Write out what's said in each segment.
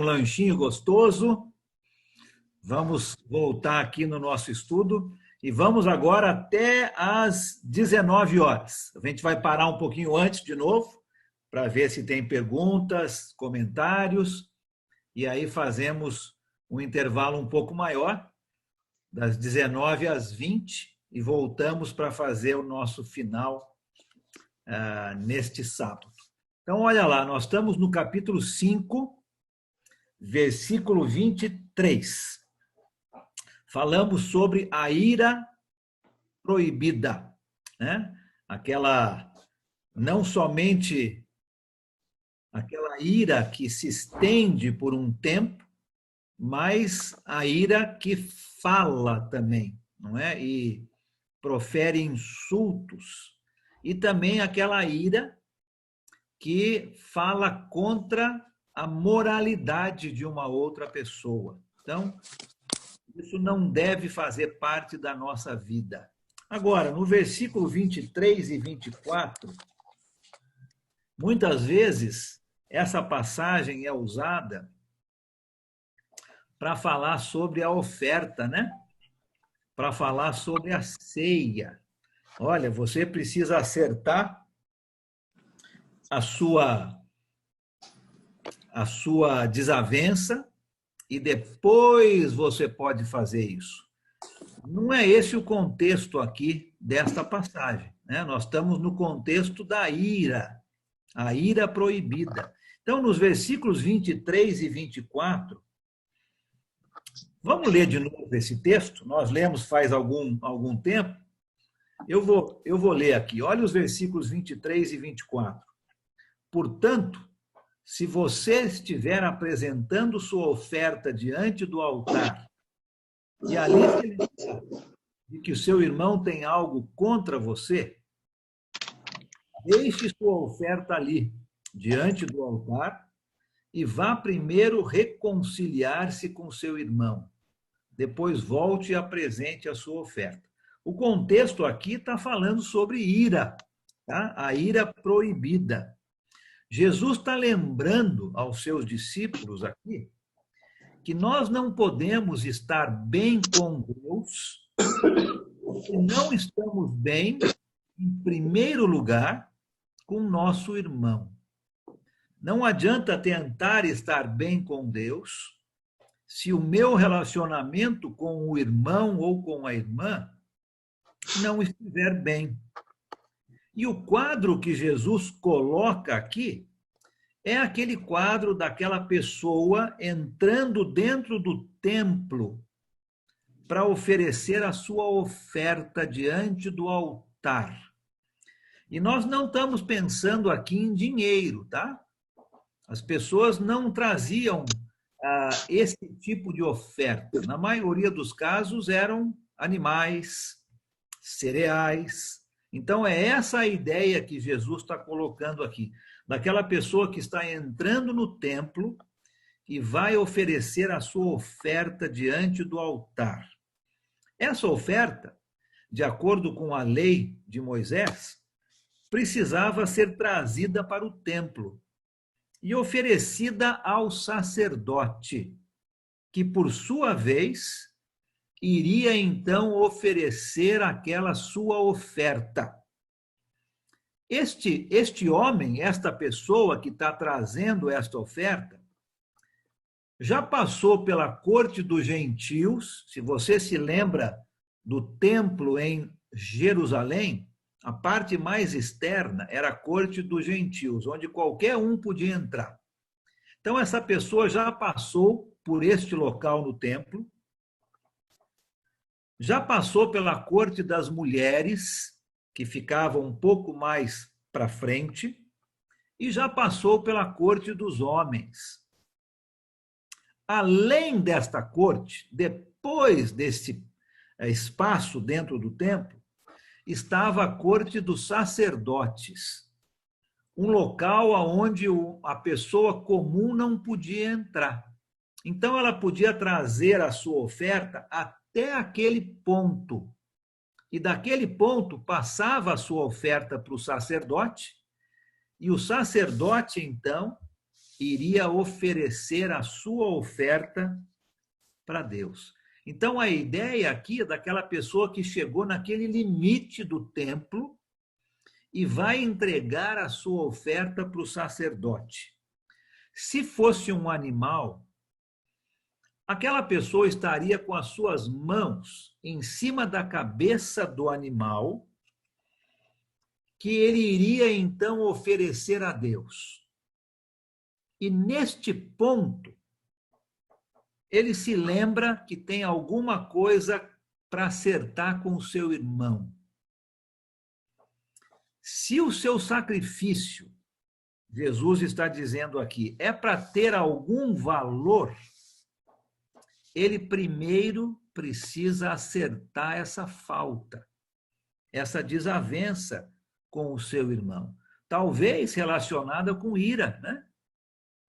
lanchinho gostoso. Vamos voltar aqui no nosso estudo e vamos agora até às 19 horas. A gente vai parar um pouquinho antes de novo para ver se tem perguntas, comentários, e aí fazemos um intervalo um pouco maior, das 19 às 20, e voltamos para fazer o nosso final neste sábado. Então, olha lá, nós estamos no capítulo 5, versículo 23. Falamos sobre a ira proibida, né? Aquela, não somente aquela ira que se estende por um tempo, mas a ira que fala também, não é? E profere insultos. E também aquela ira que fala contra a moralidade de uma outra pessoa. Então, isso não deve fazer parte da nossa vida. Agora, no versículo 23 e 24, muitas vezes essa passagem é usada para falar sobre a oferta, né? Para falar sobre a ceia. Olha, você precisa acertar a sua desavença e depois você pode fazer isso. Não é esse o contexto aqui desta passagem, né? Nós estamos no contexto da ira, a ira proibida. Então, nos versículos 23 e 24, vamos ler de novo esse texto? Nós lemos faz algum tempo. Eu vou ler aqui. Olha os versículos 23 e 24. Portanto, se você estiver apresentando sua oferta diante do altar e ali se lembrar de que o seu irmão tem algo contra você, deixe sua oferta ali, diante do altar, e vá primeiro reconciliar-se com seu irmão. Depois volte e apresente a sua oferta. O contexto aqui está falando sobre ira, tá? A ira proibida. Jesus está lembrando aos seus discípulos aqui que nós não podemos estar bem com Deus se não estamos bem, em primeiro lugar, com nosso irmão. Não adianta tentar estar bem com Deus se o meu relacionamento com o irmão ou com a irmã não estiver bem. E o quadro que Jesus coloca aqui é aquele quadro daquela pessoa entrando dentro do templo para oferecer a sua oferta diante do altar. E nós não estamos pensando aqui em dinheiro, tá? As pessoas não traziam esse tipo de oferta. Na maioria dos casos eram animais, cereais. Então, é essa a ideia que Jesus está colocando aqui, daquela pessoa que está entrando no templo e vai oferecer a sua oferta diante do altar. Essa oferta, de acordo com a lei de Moisés, precisava ser trazida para o templo e oferecida ao sacerdote, que, por sua vez, iria então oferecer aquela sua oferta. Este homem, esta pessoa que está trazendo esta oferta, já passou pela corte dos gentios. Se você se lembra do templo em Jerusalém, a parte mais externa era a corte dos gentios, onde qualquer um podia entrar. Então, essa pessoa já passou por este local no templo, já passou pela corte das mulheres, que ficava um pouco mais para frente, e já passou pela corte dos homens. Além desta corte, depois desse espaço dentro do templo, estava a corte dos sacerdotes, um local onde a pessoa comum não podia entrar. Então, ela podia trazer a sua oferta até aquele ponto. E daquele ponto passava a sua oferta para o sacerdote, e o sacerdote, então, iria oferecer a sua oferta para Deus. Então, a ideia aqui é daquela pessoa que chegou naquele limite do templo e vai entregar a sua oferta para o sacerdote. Se fosse um animal, aquela pessoa estaria com as suas mãos em cima da cabeça do animal, que ele iria então oferecer a Deus. E neste ponto, ele se lembra que tem alguma coisa para acertar com o seu irmão. Se o seu sacrifício, Jesus está dizendo aqui, é para ter algum valor, ele primeiro precisa acertar essa falta, essa desavença com o seu irmão. Talvez relacionada com ira, né?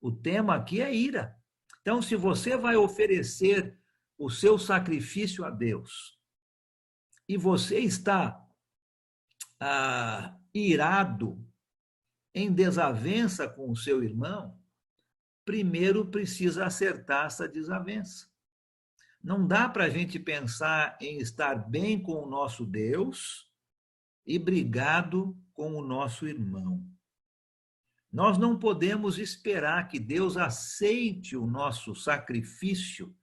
O tema aqui é ira. Então, se você vai oferecer o seu sacrifício a Deus e você está irado, em desavença com o seu irmão, primeiro precisa acertar essa desavença. Não dá para a gente pensar em estar bem com o nosso Deus e brigado com o nosso irmão. Nós não podemos esperar que Deus aceite o nosso sacrifício,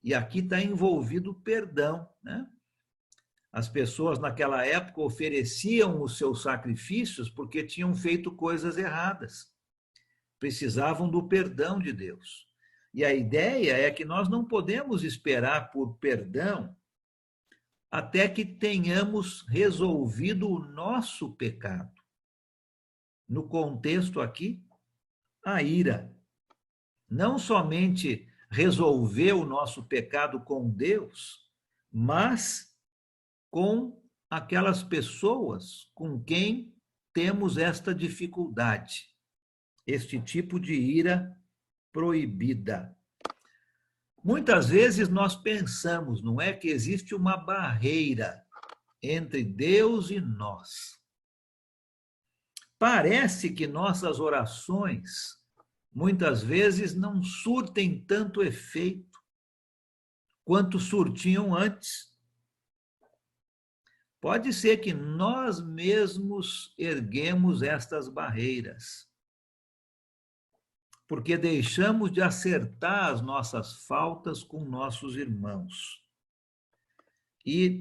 e aqui está envolvido o perdão, né? As pessoas naquela época ofereciam os seus sacrifícios porque tinham feito coisas erradas. Precisavam do perdão de Deus. E a ideia é que nós não podemos esperar por perdão até que tenhamos resolvido o nosso pecado. No contexto aqui, a ira. Não somente resolver o nosso pecado com Deus, mas com aquelas pessoas com quem temos esta dificuldade, este tipo de ira proibida. Muitas vezes nós pensamos, não é, que existe uma barreira entre Deus e nós. Parece que nossas orações, muitas vezes, não surtem tanto efeito quanto surtiam antes. Pode ser que nós mesmos erguemos estas barreiras, porque deixamos de acertar as nossas faltas com nossos irmãos. E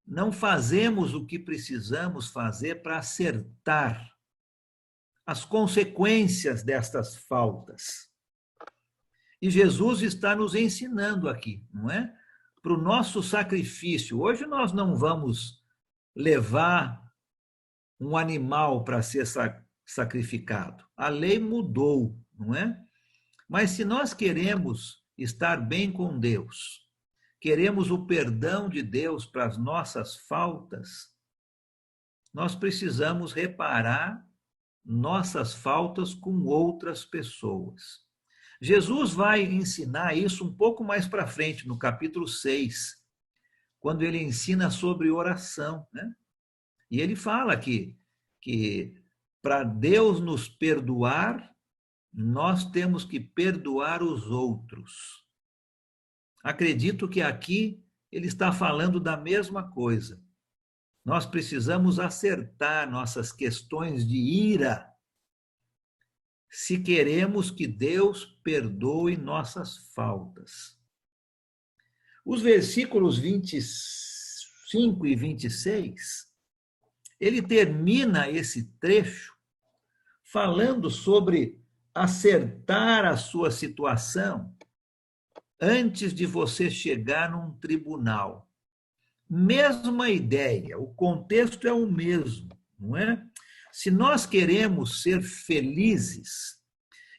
não fazemos o que precisamos fazer para acertar as consequências destas faltas. E Jesus está nos ensinando aqui, não é? Para o nosso sacrifício. Hoje nós não vamos levar um animal para ser sacrificado. A lei mudou, não é? Mas se nós queremos estar bem com Deus, queremos o perdão de Deus para as nossas faltas, nós precisamos reparar nossas faltas com outras pessoas. Jesus vai ensinar isso um pouco mais para frente, no capítulo 6, quando ele ensina sobre oração, né? E ele fala que para Deus nos perdoar, nós temos que perdoar os outros. Acredito que aqui ele está falando da mesma coisa. Nós precisamos acertar nossas questões de ira se queremos que Deus perdoe nossas faltas. Os versículos 25 e 26, ele termina esse trecho falando sobre acertar a sua situação antes de você chegar num tribunal. Mesma ideia, o contexto é o mesmo, não é? Se nós queremos ser felizes,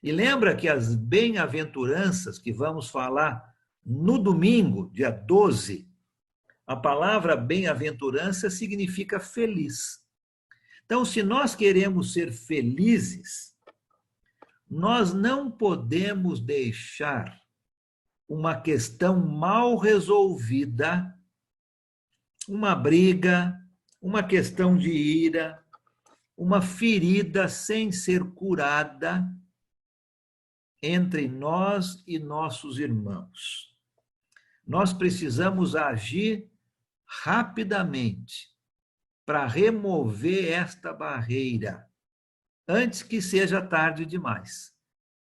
e lembra que as bem-aventuranças que vamos falar no domingo, dia 12, a palavra bem-aventurança significa feliz. Então, se nós queremos ser felizes, nós não podemos deixar uma questão mal resolvida, uma briga, uma questão de ira, uma ferida sem ser curada entre nós e nossos irmãos. Nós precisamos agir rapidamente para remover esta barreira, antes que seja tarde demais.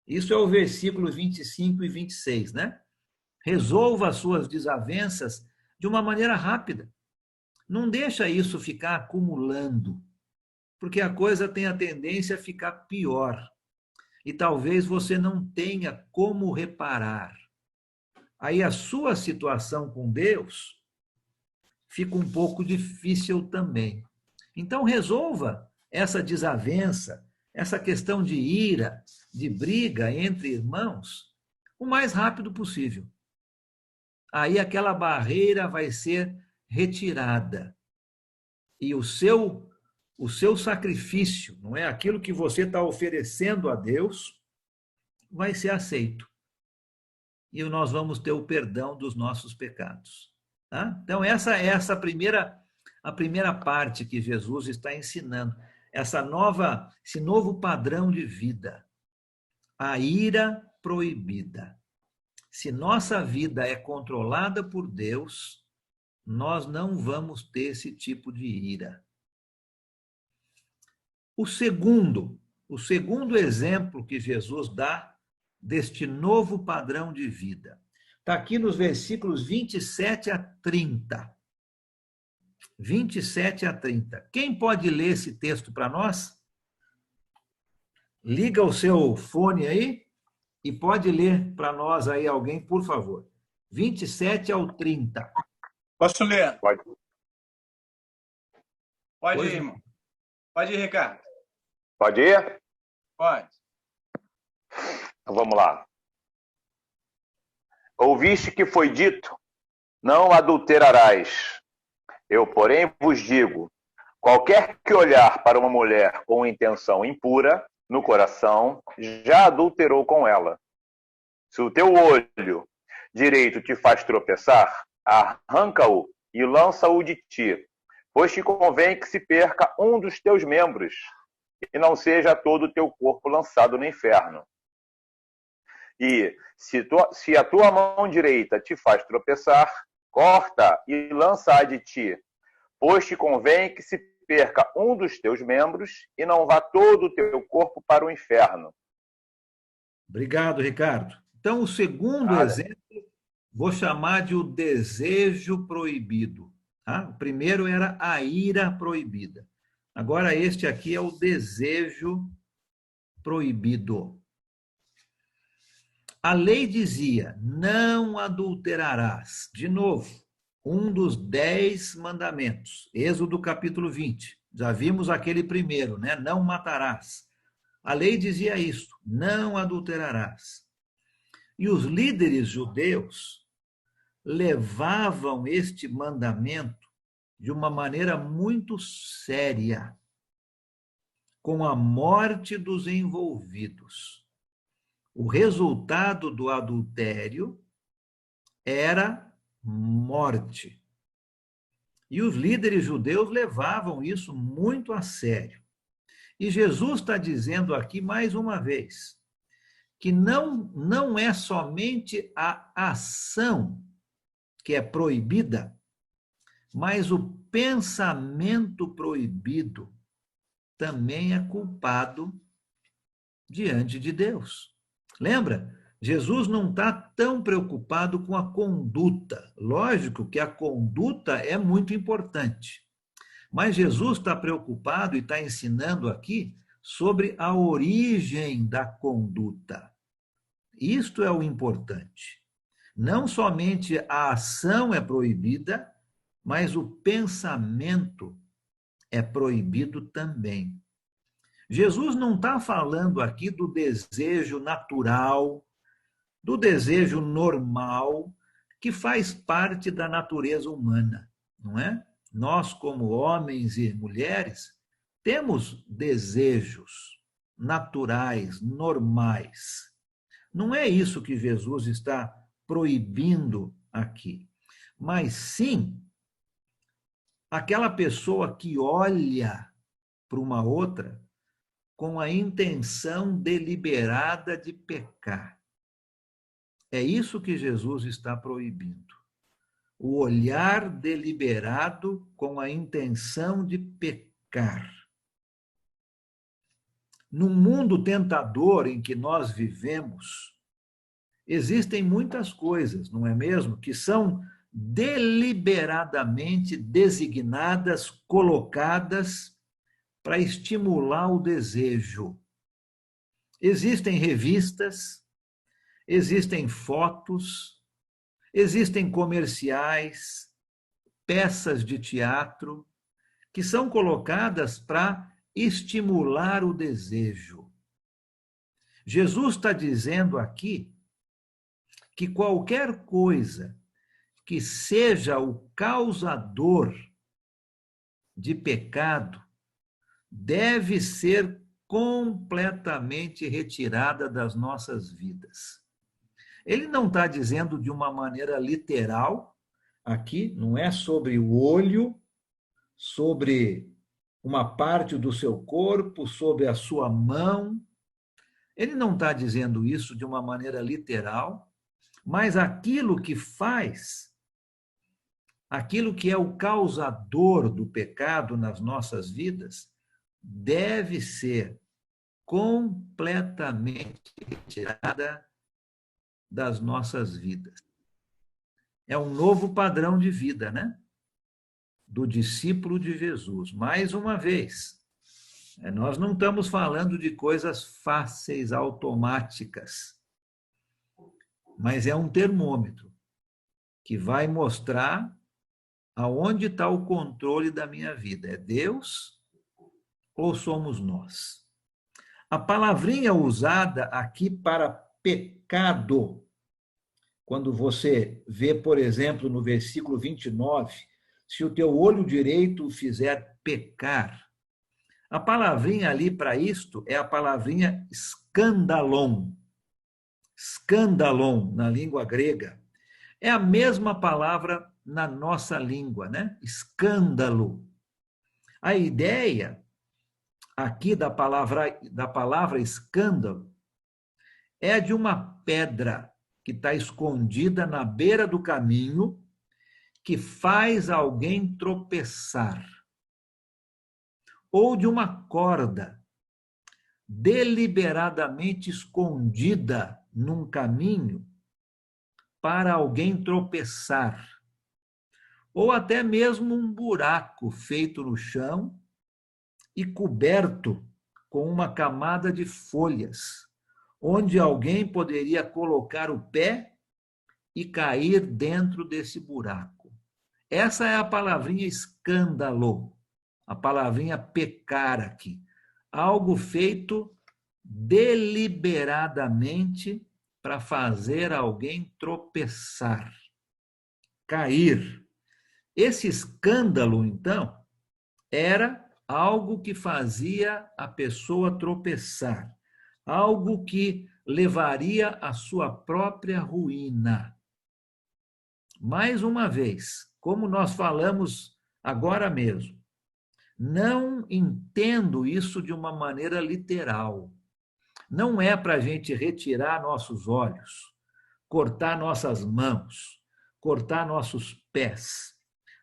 Isso é o versículo 25 e 26, né? Resolva as suas desavenças de uma maneira rápida. Não deixa isso ficar acumulando, porque a coisa tem a tendência a ficar pior. E talvez você não tenha como reparar. Aí a sua situação com Deus fica um pouco difícil também. Então resolva essa desavença, essa questão de ira, de briga entre irmãos, o mais rápido possível. Aí aquela barreira vai ser retirada. E o seu sacrifício, não é? Aquilo que você está oferecendo a Deus, vai ser aceito. E nós vamos ter o perdão dos nossos pecados. Tá? Então, essa é a primeira parte que Jesus está ensinando. Esse novo padrão de vida. A ira proibida. Se nossa vida é controlada por Deus, nós não vamos ter esse tipo de ira. O segundo exemplo que Jesus dá deste novo padrão de vida está aqui nos versículos 27 a 30. 27 a 30. Quem pode ler esse texto para nós? Liga o seu fone aí e pode ler para nós aí alguém, por favor. 27 ao 30. Posso ler? Pode. Pode ir, irmão. Pode ir, Ricardo. Pode ir? Pode. Então, vamos lá. Ouviste que foi dito, não adulterarás. Eu, porém, vos digo, qualquer que olhar para uma mulher com intenção impura no coração, já adulterou com ela. Se o teu olho direito te faz tropeçar, arranca-o e lança-o de ti, pois te convém que se perca um dos teus membros, e não seja todo o teu corpo lançado no inferno. E se a tua mão direita te faz tropeçar, corta e lança-a de ti, pois te convém que se perca um dos teus membros e não vá todo o teu corpo para o inferno. Obrigado, Ricardo. Então, o segundo exemplo, vou chamar de o desejo proibido. Tá? O primeiro era a ira proibida. Agora, este aqui é o desejo proibido. A lei dizia, não adulterarás. De novo, um dos 10 mandamentos. Êxodo capítulo 20. Já vimos aquele primeiro, né? Não matarás. A lei dizia isso, não adulterarás. E os líderes judeus levavam este mandamento de uma maneira muito séria, com a morte dos envolvidos. O resultado do adultério era morte. E os líderes judeus levavam isso muito a sério. E Jesus está dizendo aqui mais uma vez que não é somente a ação que é proibida, mas o pensamento proibido também é culpado diante de Deus. Lembra? Jesus não está tão preocupado com a conduta. Lógico que a conduta é muito importante. Mas Jesus está preocupado e está ensinando aqui sobre a origem da conduta. Isto é o importante. Não somente a ação é proibida, mas o pensamento é proibido também. Jesus não está falando aqui do desejo natural, do desejo normal, que faz parte da natureza humana, não é? Nós, como homens e mulheres, temos desejos naturais, normais. Não é isso que Jesus está proibindo aqui, mas sim aquela pessoa que olha para uma outra com a intenção deliberada de pecar. É isso que Jesus está proibindo. O olhar deliberado com a intenção de pecar. No mundo tentador em que nós vivemos, existem muitas coisas, não é mesmo? Que são deliberadamente designadas, colocadas para estimular o desejo. Existem revistas, existem fotos, existem comerciais, peças de teatro, que são colocadas para estimular o desejo. Jesus está dizendo aqui que qualquer coisa que seja o causador de pecado deve ser completamente retirada das nossas vidas. Ele não está dizendo de uma maneira literal, aqui não é sobre o olho, sobre uma parte do seu corpo, sobre a sua mão. Ele não está dizendo isso de uma maneira literal, mas aquilo que faz, aquilo que é o causador do pecado nas nossas vidas, deve ser completamente retirada das nossas vidas. É um novo padrão de vida, né? Do discípulo de Jesus. Mais uma vez, nós não estamos falando de coisas fáceis, automáticas, mas é um termômetro que vai mostrar aonde está o controle da minha vida. É Deus ou somos nós? A palavrinha usada aqui para pecado, quando você vê, por exemplo, no versículo 29, se o teu olho direito o fizer pecar, a palavrinha ali para isto é a palavrinha escandalon. Escandalon, na língua grega. É a mesma palavra na nossa língua, né? Escândalo. A ideia aqui da palavra escândalo é de uma pedra que está escondida na beira do caminho, que faz alguém tropeçar. Ou de uma corda deliberadamente escondida num caminho para alguém tropeçar. Ou até mesmo um buraco feito no chão e coberto com uma camada de folhas, onde alguém poderia colocar o pé e cair dentro desse buraco. Essa é a palavrinha escândalo, a palavrinha pecar aqui. Algo feito deliberadamente para fazer alguém tropeçar, cair. Esse escândalo, então, era algo que fazia a pessoa tropeçar, algo que levaria à sua própria ruína. Mais uma vez, como nós falamos agora mesmo, não entendo isso de uma maneira literal. Não é para a gente retirar nossos olhos, cortar nossas mãos, cortar nossos pés.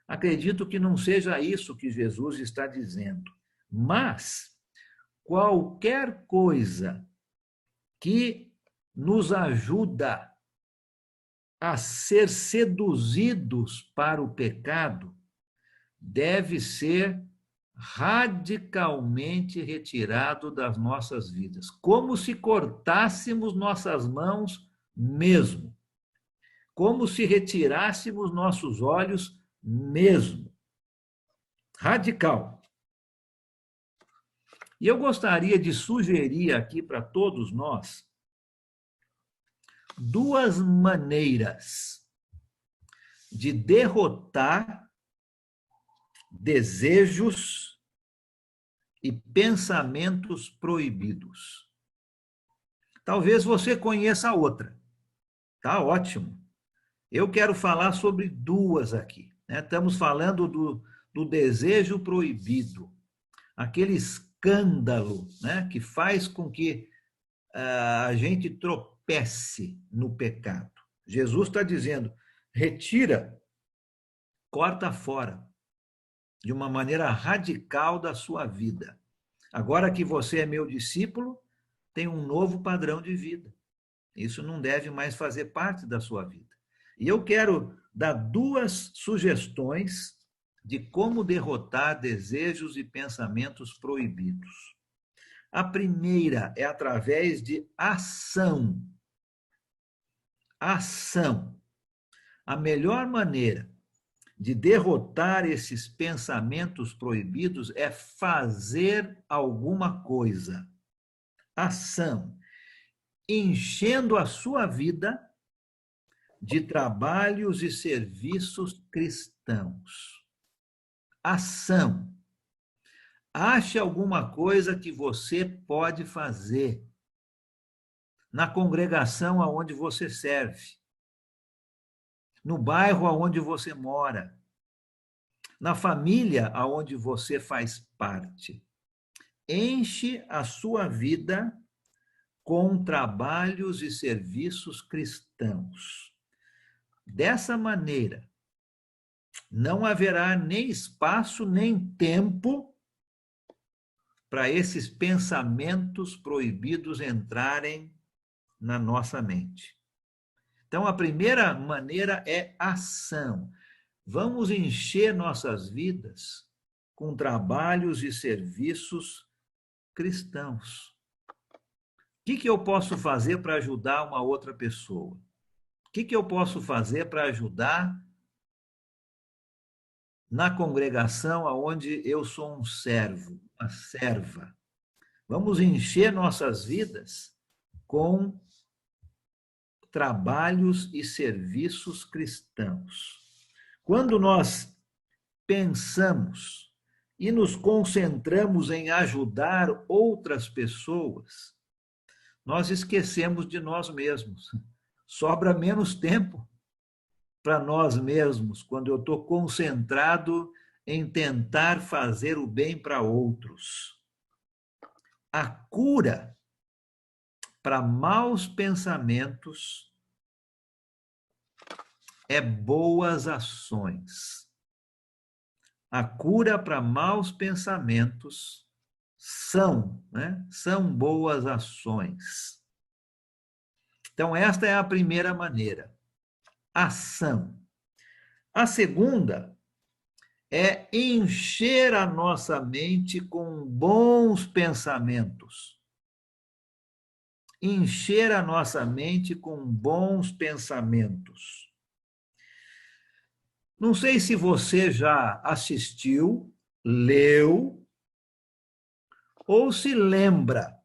Acredito que não seja isso que Jesus está dizendo. Mas qualquer coisa que nos ajuda a ser seduzidos para o pecado deve ser radicalmente retirado das nossas vidas, como se cortássemos nossas mãos mesmo, como se retirássemos nossos olhos mesmo. Radical. E eu gostaria de sugerir aqui para todos nós duas maneiras de derrotar desejos e pensamentos proibidos. Talvez você conheça outra. Tá ótimo. Eu quero falar sobre duas aqui, né? Estamos falando do desejo proibido. aquele escândalo, né, que faz com que a gente tropece no pecado. Jesus está dizendo, retira, corta fora, de uma maneira radical da sua vida. Agora que você é meu discípulo, tem um novo padrão de vida. Isso não deve mais fazer parte da sua vida. E eu quero dar 2 sugestões de como derrotar desejos e pensamentos proibidos. A primeira é através de ação. Ação. A melhor maneira de derrotar esses pensamentos proibidos é fazer alguma coisa. Ação. Enchendo a sua vida de trabalhos e serviços cristãos. Ação. Ache alguma coisa que você pode fazer na congregação aonde você serve, no bairro aonde você mora, na família aonde você faz parte. Enche a sua vida com trabalhos e serviços cristãos. Dessa maneira, não haverá nem espaço nem tempo para esses pensamentos proibidos entrarem na nossa mente. Então, a primeira maneira é ação. Vamos encher nossas vidas com trabalhos e serviços cristãos. O que eu posso fazer para ajudar uma outra pessoa? O que eu posso fazer para ajudar na congregação onde eu sou um servo, uma serva? Vamos encher nossas vidas com trabalhos e serviços cristãos. Quando nós pensamos e nos concentramos em ajudar outras pessoas, nós esquecemos de nós mesmos. Sobra menos tempo para nós mesmos quando eu estou concentrado em tentar fazer o bem para outros. A cura para maus pensamentos é boas ações. A cura para maus pensamentos são boas ações. Então, esta é a primeira maneira, ação. A segunda é encher a nossa mente com bons pensamentos. Encher a nossa mente com bons pensamentos. Não sei se você já assistiu, leu, ou se lembra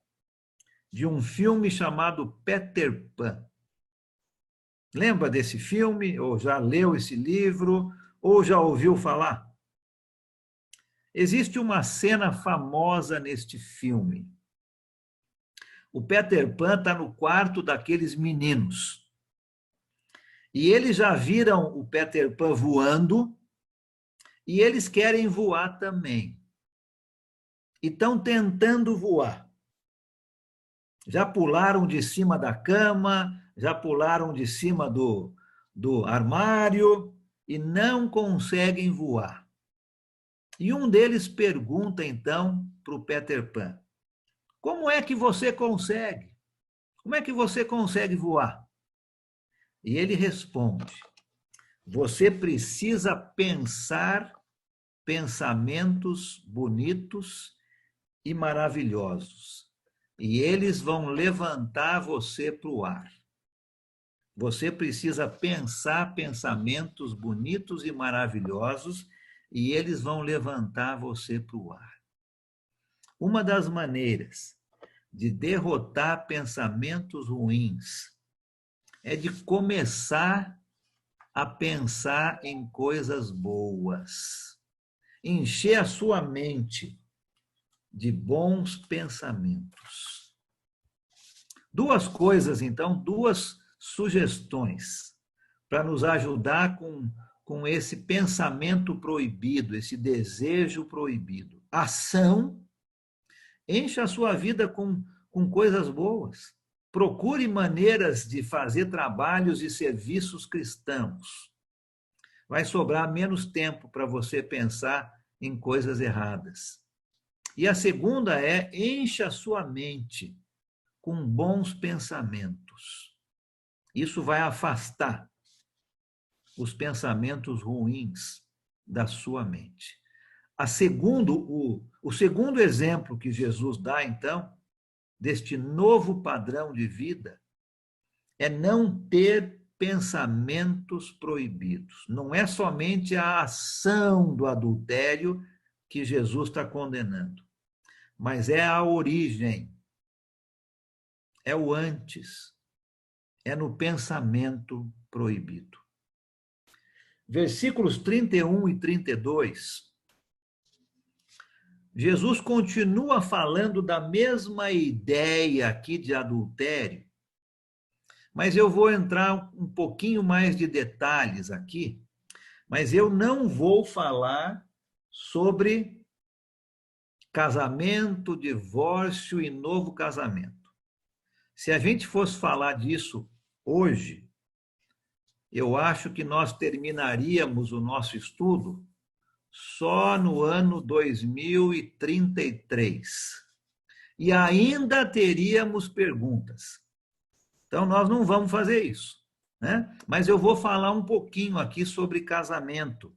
de um filme chamado Peter Pan. Lembra desse filme? Ou já leu esse livro? Ou já ouviu falar? Existe uma cena famosa neste filme. O Peter Pan está no quarto daqueles meninos. E eles já viram o Peter Pan voando e eles querem voar também. E estão tentando voar. Já pularam de cima da cama, já pularam de cima do armário e não conseguem voar. E um deles pergunta, então, para o Peter Pan, como é que você consegue? Como é que você consegue voar? E ele responde, você precisa pensar pensamentos bonitos e maravilhosos. E eles vão levantar você para o ar. Você precisa pensar pensamentos bonitos e maravilhosos e eles vão levantar você para o ar. Uma das maneiras de derrotar pensamentos ruins é de começar a pensar em coisas boas. Encher a sua mente de bons pensamentos. 2 coisas, então, 2 sugestões para nos ajudar com esse pensamento proibido, esse desejo proibido. ação, encha a sua vida com coisas boas. Procure maneiras de fazer trabalhos e serviços cristãos. Vai sobrar menos tempo para você pensar em coisas erradas. E a segunda é: encha a sua mente com bons pensamentos. Isso vai afastar os pensamentos ruins da sua mente. O segundo exemplo que Jesus dá, então, deste novo padrão de vida, é não ter pensamentos proibidos. Não é somente a ação do adultério que Jesus está condenando, mas é a origem, é o antes, é no pensamento proibido. Versículos 31 e 32, Jesus continua falando da mesma ideia aqui de adultério, mas eu vou entrar um pouquinho mais de detalhes aqui, mas eu não vou falar sobre casamento, divórcio e novo casamento. Se a gente fosse falar disso hoje, eu acho que nós terminaríamos o nosso estudo só no ano 2033. E ainda teríamos perguntas. Então, nós não vamos fazer isso, né? Mas eu vou falar um pouquinho aqui sobre casamento,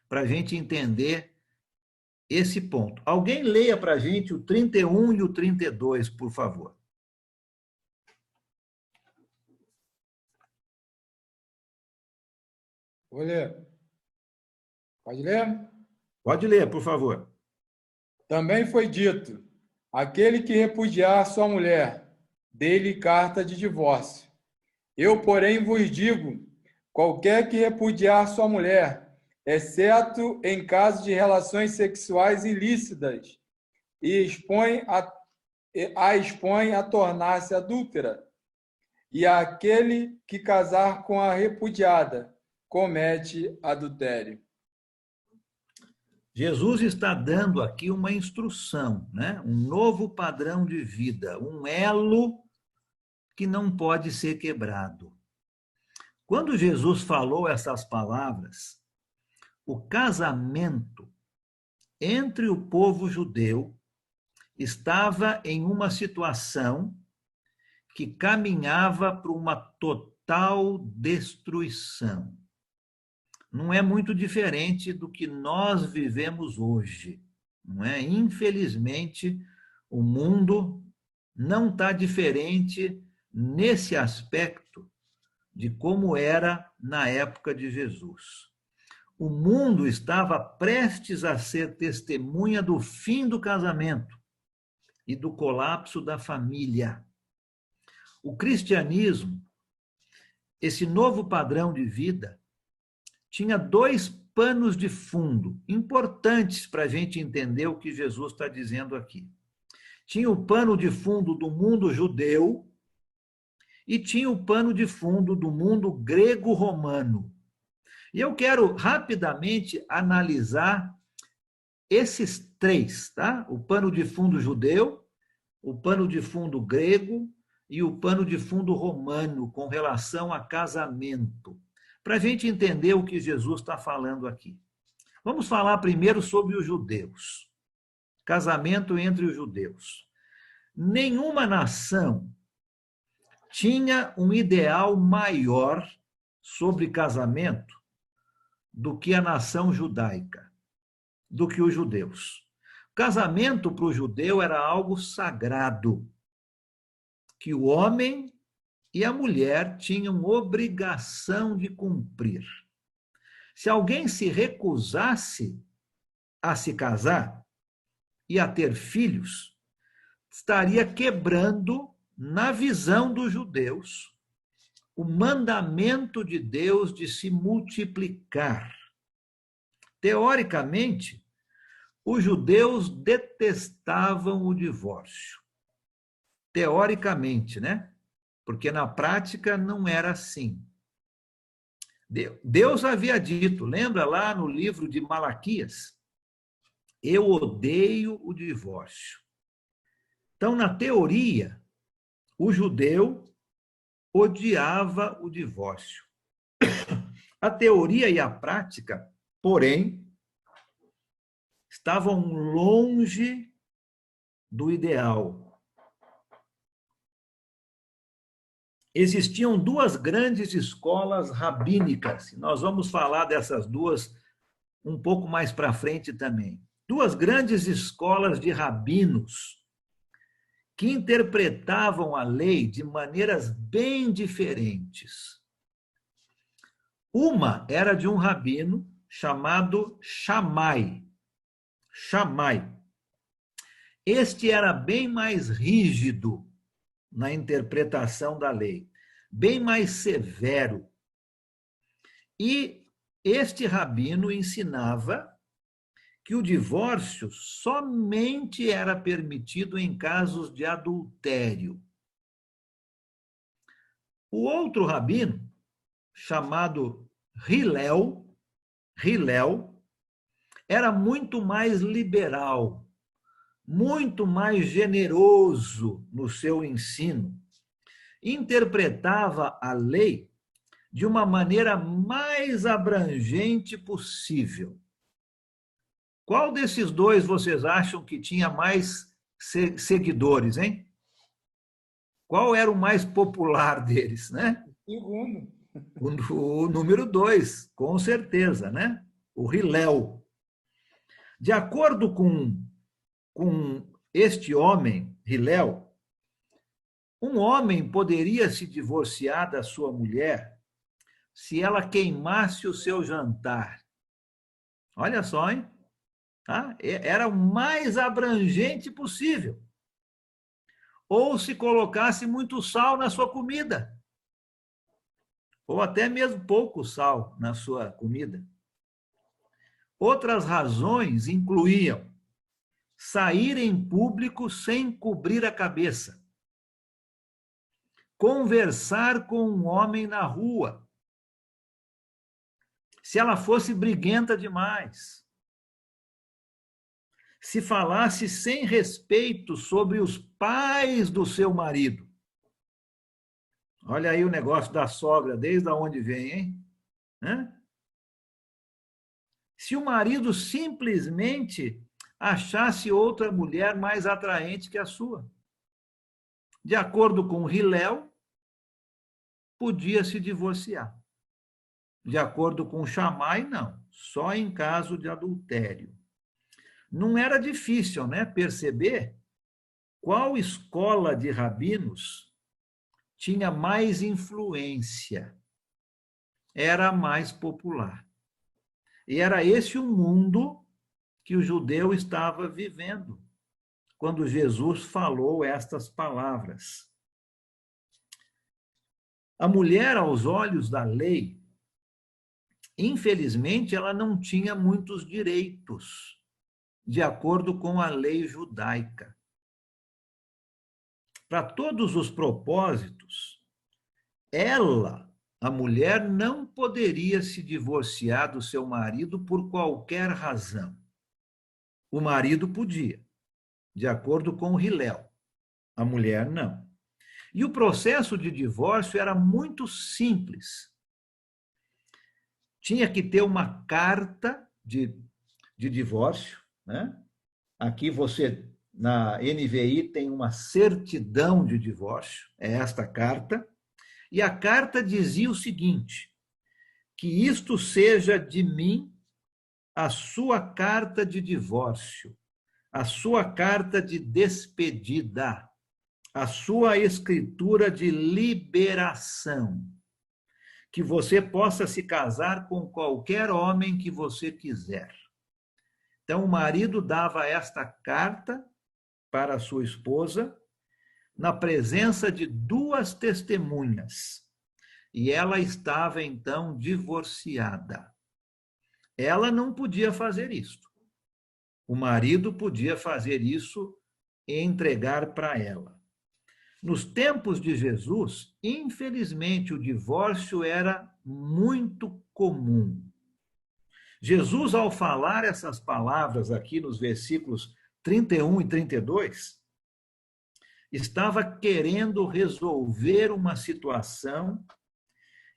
para a gente entender esse ponto. Alguém leia para a gente o 31 e o 32, por favor. Vou ler. Pode ler? Pode ler, por favor. Também foi dito: aquele que repudiar sua mulher, dê-lhe carta de divórcio. Eu, porém, vos digo: qualquer que repudiar sua mulher, exceto em caso de relações sexuais ilícitas, e expõe a tornar-se adúltera, e aquele que casar com a repudiada comete adultério. Jesus está dando aqui uma instrução, né? Um novo padrão de vida, um elo que não pode ser quebrado. Quando Jesus falou essas palavras, o casamento entre o povo judeu estava em uma situação que caminhava para uma total destruição. Não é muito diferente do que nós vivemos hoje, não é? Infelizmente, o mundo não está diferente nesse aspecto de como era na época de Jesus. O mundo estava prestes a ser testemunha do fim do casamento e do colapso da família. O cristianismo, esse novo padrão de vida, tinha dois panos de fundo importantes para a gente entender o que Jesus está dizendo aqui. Tinha o pano de fundo do mundo judeu e tinha o pano de fundo do mundo grego-romano. E eu quero rapidamente analisar esses três, tá? O pano de fundo judeu, o pano de fundo grego e o pano de fundo romano com relação a casamento, para a gente entender o que Jesus está falando aqui. Vamos falar primeiro sobre os judeus. Casamento entre os judeus. Nenhuma nação tinha um ideal maior sobre casamento do que a nação judaica, do que os judeus. Casamento para o judeu era algo sagrado, que o homem e a mulher tinham obrigação de cumprir. Se alguém se recusasse a se casar e a ter filhos, estaria quebrando, na visão dos judeus, o mandamento de Deus de se multiplicar. Teoricamente, os judeus detestavam o divórcio. Teoricamente, né? Porque na prática não era assim. Deus havia dito, lembra lá no livro de Malaquias, Eu odeio o divórcio. Então, na teoria, o judeu odiava o divórcio. A teoria e a prática, porém, estavam longe do ideal. Existiam duas grandes escolas rabínicas, nós vamos falar dessas duas um pouco mais para frente também. Duas grandes escolas de rabinos que interpretavam a lei de maneiras bem diferentes. Uma era de um rabino chamado Shammai. Shammai. Este era bem mais rígido na interpretação da lei, bem mais severo. E este rabino ensinava que o divórcio somente era permitido em casos de adultério. O outro rabino, chamado Hillel, era muito mais liberal, muito mais generoso no seu ensino. Interpretava a lei de uma maneira mais abrangente possível. Qual desses dois vocês acham que tinha mais seguidores, hein? Qual era o mais popular deles, né? Segundo. O número 2, com certeza, né? O Hillel. De acordo com este homem, Hillel, um homem poderia se divorciar da sua mulher se ela queimasse o seu jantar. Olha só, hein? Tá? Era o mais abrangente possível. Ou se colocasse muito sal na sua comida. Ou até mesmo pouco sal na sua comida. Outras razões incluíam sair em público sem cobrir a cabeça, conversar com um homem na rua, se ela fosse briguenta demais, se falasse sem respeito sobre os pais do seu marido. Olha aí o negócio da sogra, desde onde vem, hein? Hã? Se o marido simplesmente achasse outra mulher mais atraente que a sua. De acordo com Hillel, podia se divorciar. De acordo com Shammai, não. Só em caso de adultério. Não era difícil, né, perceber qual escola de rabinos tinha mais influência, era a mais popular. E era esse o mundo que o judeu estava vivendo, quando Jesus falou estas palavras. A mulher, aos olhos da lei, infelizmente, ela não tinha muitos direitos, de acordo com a lei judaica. Para todos os propósitos, ela, a mulher, não poderia se divorciar do seu marido por qualquer razão. O marido podia, de acordo com Hillel. A mulher não. E o processo de divórcio era muito simples. Tinha que ter uma carta de divórcio, né? Aqui você, na NVI, tem uma certidão de divórcio, é esta carta. E a carta dizia o seguinte: que isto seja de mim a sua carta de divórcio, a sua carta de despedida, a sua escritura de liberação, que você possa se casar com qualquer homem que você quiser. Então, o marido dava esta carta para a sua esposa, na presença de duas testemunhas, e ela estava, então, divorciada. Ela não podia fazer isso. O marido podia fazer isso e entregar para ela. Nos tempos de Jesus, infelizmente, o divórcio era muito comum. Jesus, ao falar essas palavras aqui nos versículos 31 e 32, estava querendo resolver uma situação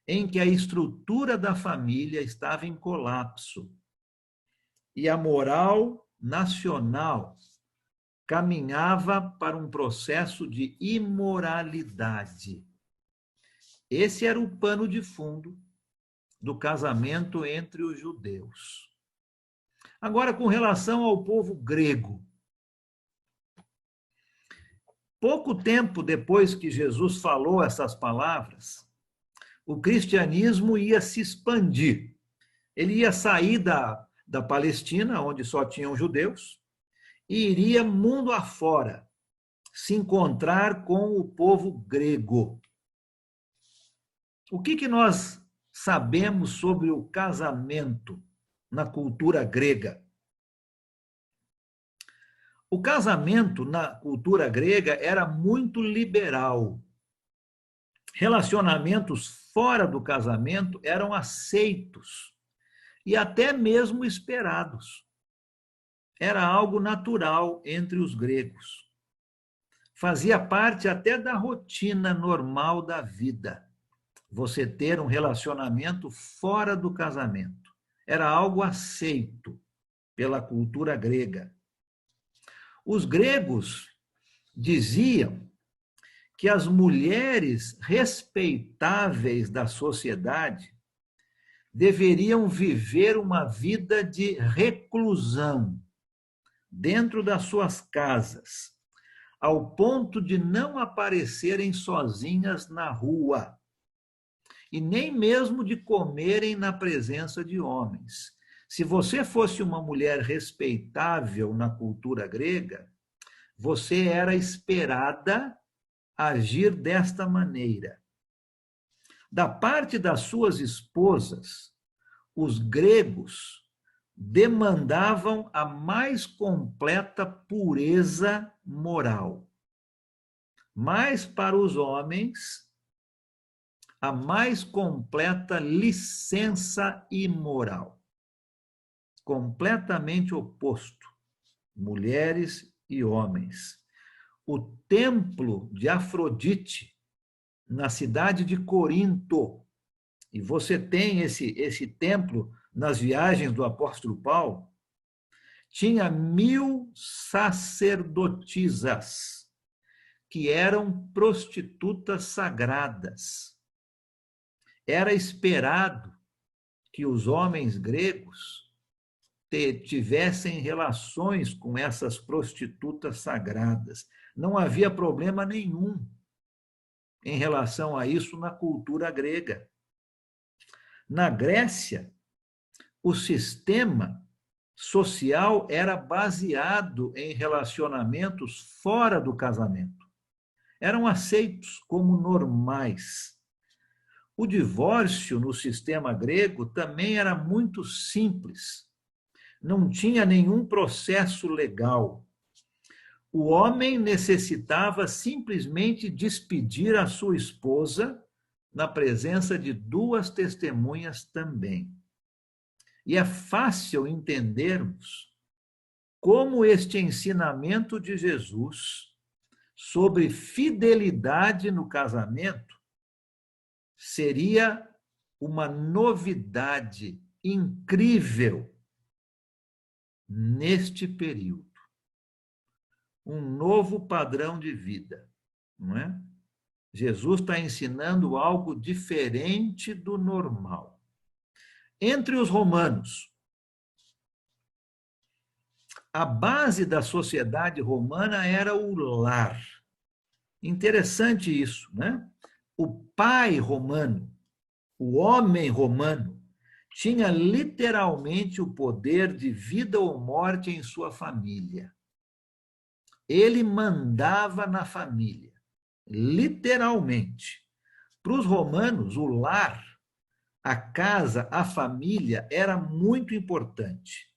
em que a estrutura da família estava em colapso e a moral nacional caminhava para um processo de imoralidade. Esse era o pano de fundo do casamento entre os judeus. Agora, com relação ao povo grego. Pouco tempo depois que Jesus falou essas palavras, o cristianismo ia se expandir. Ele ia sair da Palestina, onde só tinham judeus, e iria mundo afora se encontrar com o povo grego. O que nós sabemos sobre o casamento na cultura grega? O casamento na cultura grega era muito liberal. Relacionamentos fora do casamento eram aceitos e até mesmo esperados. Era algo natural entre os gregos. Fazia parte até da rotina normal da vida. Você ter um relacionamento fora do casamento. Era algo aceito pela cultura grega. Os gregos diziam que as mulheres respeitáveis da sociedade deveriam viver uma vida de reclusão dentro das suas casas, ao ponto de não aparecerem sozinhas na rua e nem mesmo de comerem na presença de homens. Se você fosse uma mulher respeitável na cultura grega, você era esperada agir desta maneira. Da parte das suas esposas, os gregos demandavam a mais completa pureza moral. Mas para os homens, a mais completa licença imoral. Completamente oposto, mulheres e homens. O templo de Afrodite, na cidade de Corinto, e você tem esse templo nas viagens do apóstolo Paulo, tinha 1000 sacerdotisas, que eram prostitutas sagradas. Era esperado que os homens gregos tivessem relações com essas prostitutas sagradas. Não havia problema nenhum em relação a isso na cultura grega. Na Grécia, o sistema social era baseado em relacionamentos fora do casamento. Eram aceitos como normais. O divórcio no sistema grego também era muito simples. Não tinha nenhum processo legal. O homem necessitava simplesmente despedir a sua esposa na presença de 2 testemunhas também. E é fácil entendermos como este ensinamento de Jesus sobre fidelidade no casamento seria uma novidade incrível neste período. Um novo padrão de vida, não é? Jesus está ensinando algo diferente do normal. Entre os romanos, a base da sociedade romana era o lar. Interessante isso, né? O pai romano, o homem romano, tinha literalmente o poder de vida ou morte em sua família. Ele mandava na família, literalmente. Para os romanos, o lar, a casa, a família era muito importante.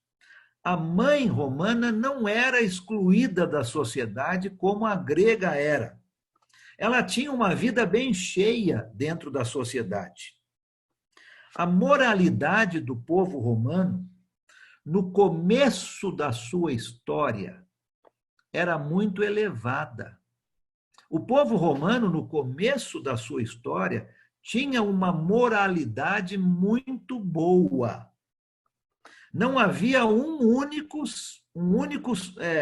A mãe romana não era excluída da sociedade como a grega era. Ela tinha uma vida bem cheia dentro da sociedade. A moralidade do povo romano no começo da sua história, era muito elevada. O povo romano, no começo da sua história, tinha uma moralidade muito boa. Não havia um único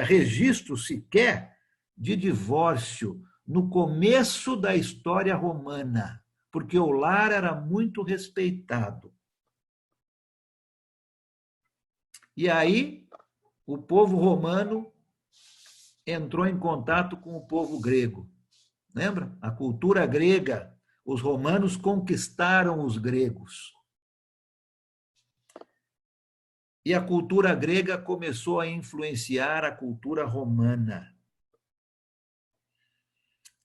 registro sequer de divórcio no começo da história romana, porque o lar era muito respeitado. E aí, o povo romano entrou em contato com o povo grego. Lembra? A cultura grega, os romanos conquistaram os gregos. E a cultura grega começou a influenciar a cultura romana.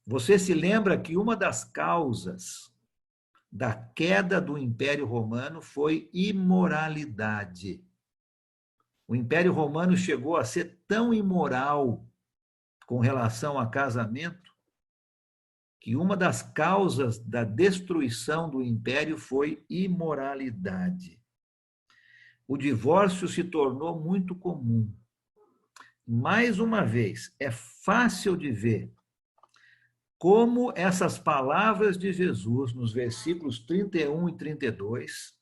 Você se lembra que uma das causas da queda do Império Romano foi imoralidade. O Império Romano chegou a ser tão imoral com relação a casamento que uma das causas da destruição do Império foi imoralidade. O divórcio se tornou muito comum. Mais uma vez, é fácil de ver como essas palavras de Jesus, nos versículos 31 e 32,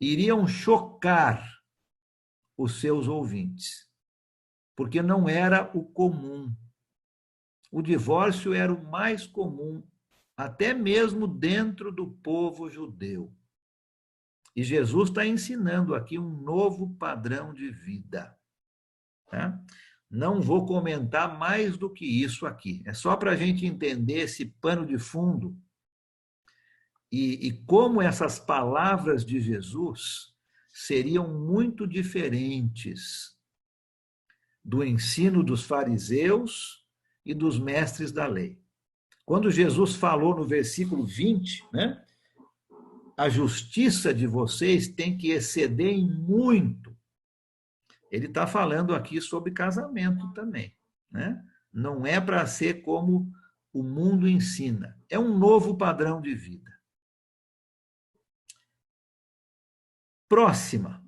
iriam chocar os seus ouvintes, porque não era o comum. O divórcio era o mais comum, até mesmo dentro do povo judeu. E Jesus está ensinando aqui um novo padrão de vida. Tá? Não vou comentar mais do que isso aqui. É só para a gente entender esse pano de fundo e como essas palavras de Jesus seriam muito diferentes do ensino dos fariseus e dos mestres da lei. Quando Jesus falou no versículo 20, né? A justiça de vocês tem que exceder em muito. Ele está falando aqui sobre casamento também, né? Não é para ser como o mundo ensina. É um novo padrão de vida. Próxima.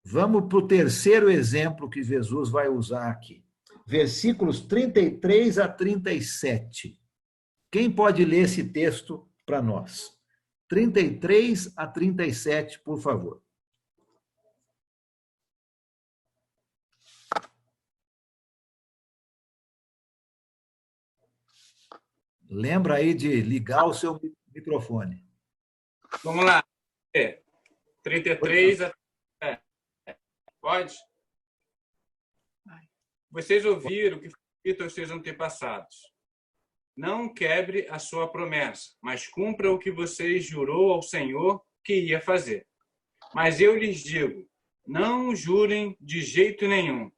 Vamos para o terceiro exemplo que Jesus vai usar aqui. Versículos 33 a 37. Quem pode ler esse texto para nós? 33 a 37, por favor. Lembra aí de ligar o seu microfone. Vamos lá. 33 a... Pode? Vocês ouviram o que foi dito aos seus antepassados. Não quebre a sua promessa, mas cumpra o que você jurou ao Senhor que ia fazer. Mas eu lhes digo, não jurem de jeito nenhum.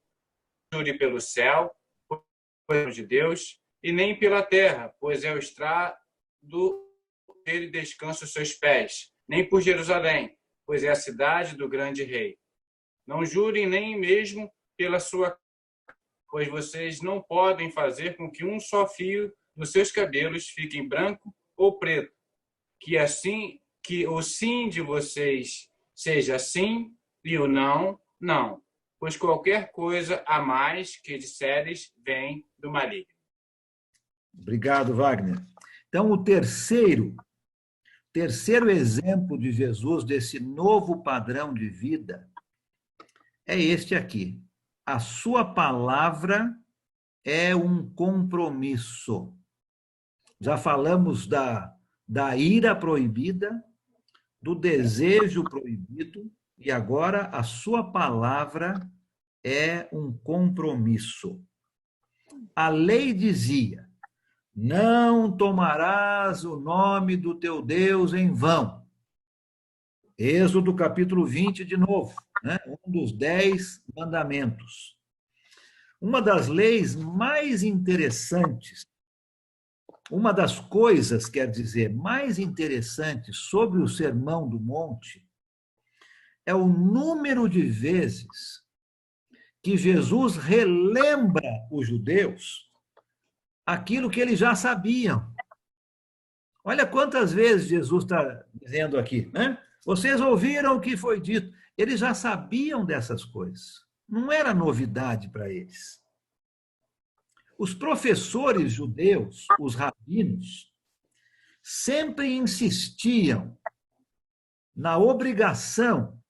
Jure pelo céu, pois é de Deus, e nem pela terra, pois é o estrado dele descansa os seus pés, nem por Jerusalém, pois é a cidade do grande rei. Não jurem nem mesmo pela sua, pois vocês não podem fazer com que um só fio dos seus cabelos fiquem branco ou preto, que o sim de vocês seja sim e o não, não, pois qualquer coisa a mais que disseres vem do maligno. Obrigado, Wagner. Então, o terceiro exemplo de Jesus desse novo padrão de vida é este aqui. A sua palavra é um compromisso. Já falamos da ira proibida, do desejo proibido, e agora a sua palavra é um compromisso. A lei dizia: não tomarás o nome do teu Deus em vão. Êxodo capítulo 20 de novo, né? Um dos 10 mandamentos. Uma das leis mais interessantes, uma das coisas, quer dizer, mais interessantes sobre o Sermão do Monte é o número de vezes que Jesus relembra os judeus aquilo que eles já sabiam. Olha quantas vezes Jesus está dizendo aqui, né? Vocês ouviram o que foi dito. Eles já sabiam dessas coisas. Não era novidade para eles. Os professores judeus, os rabinos, sempre insistiam na obrigação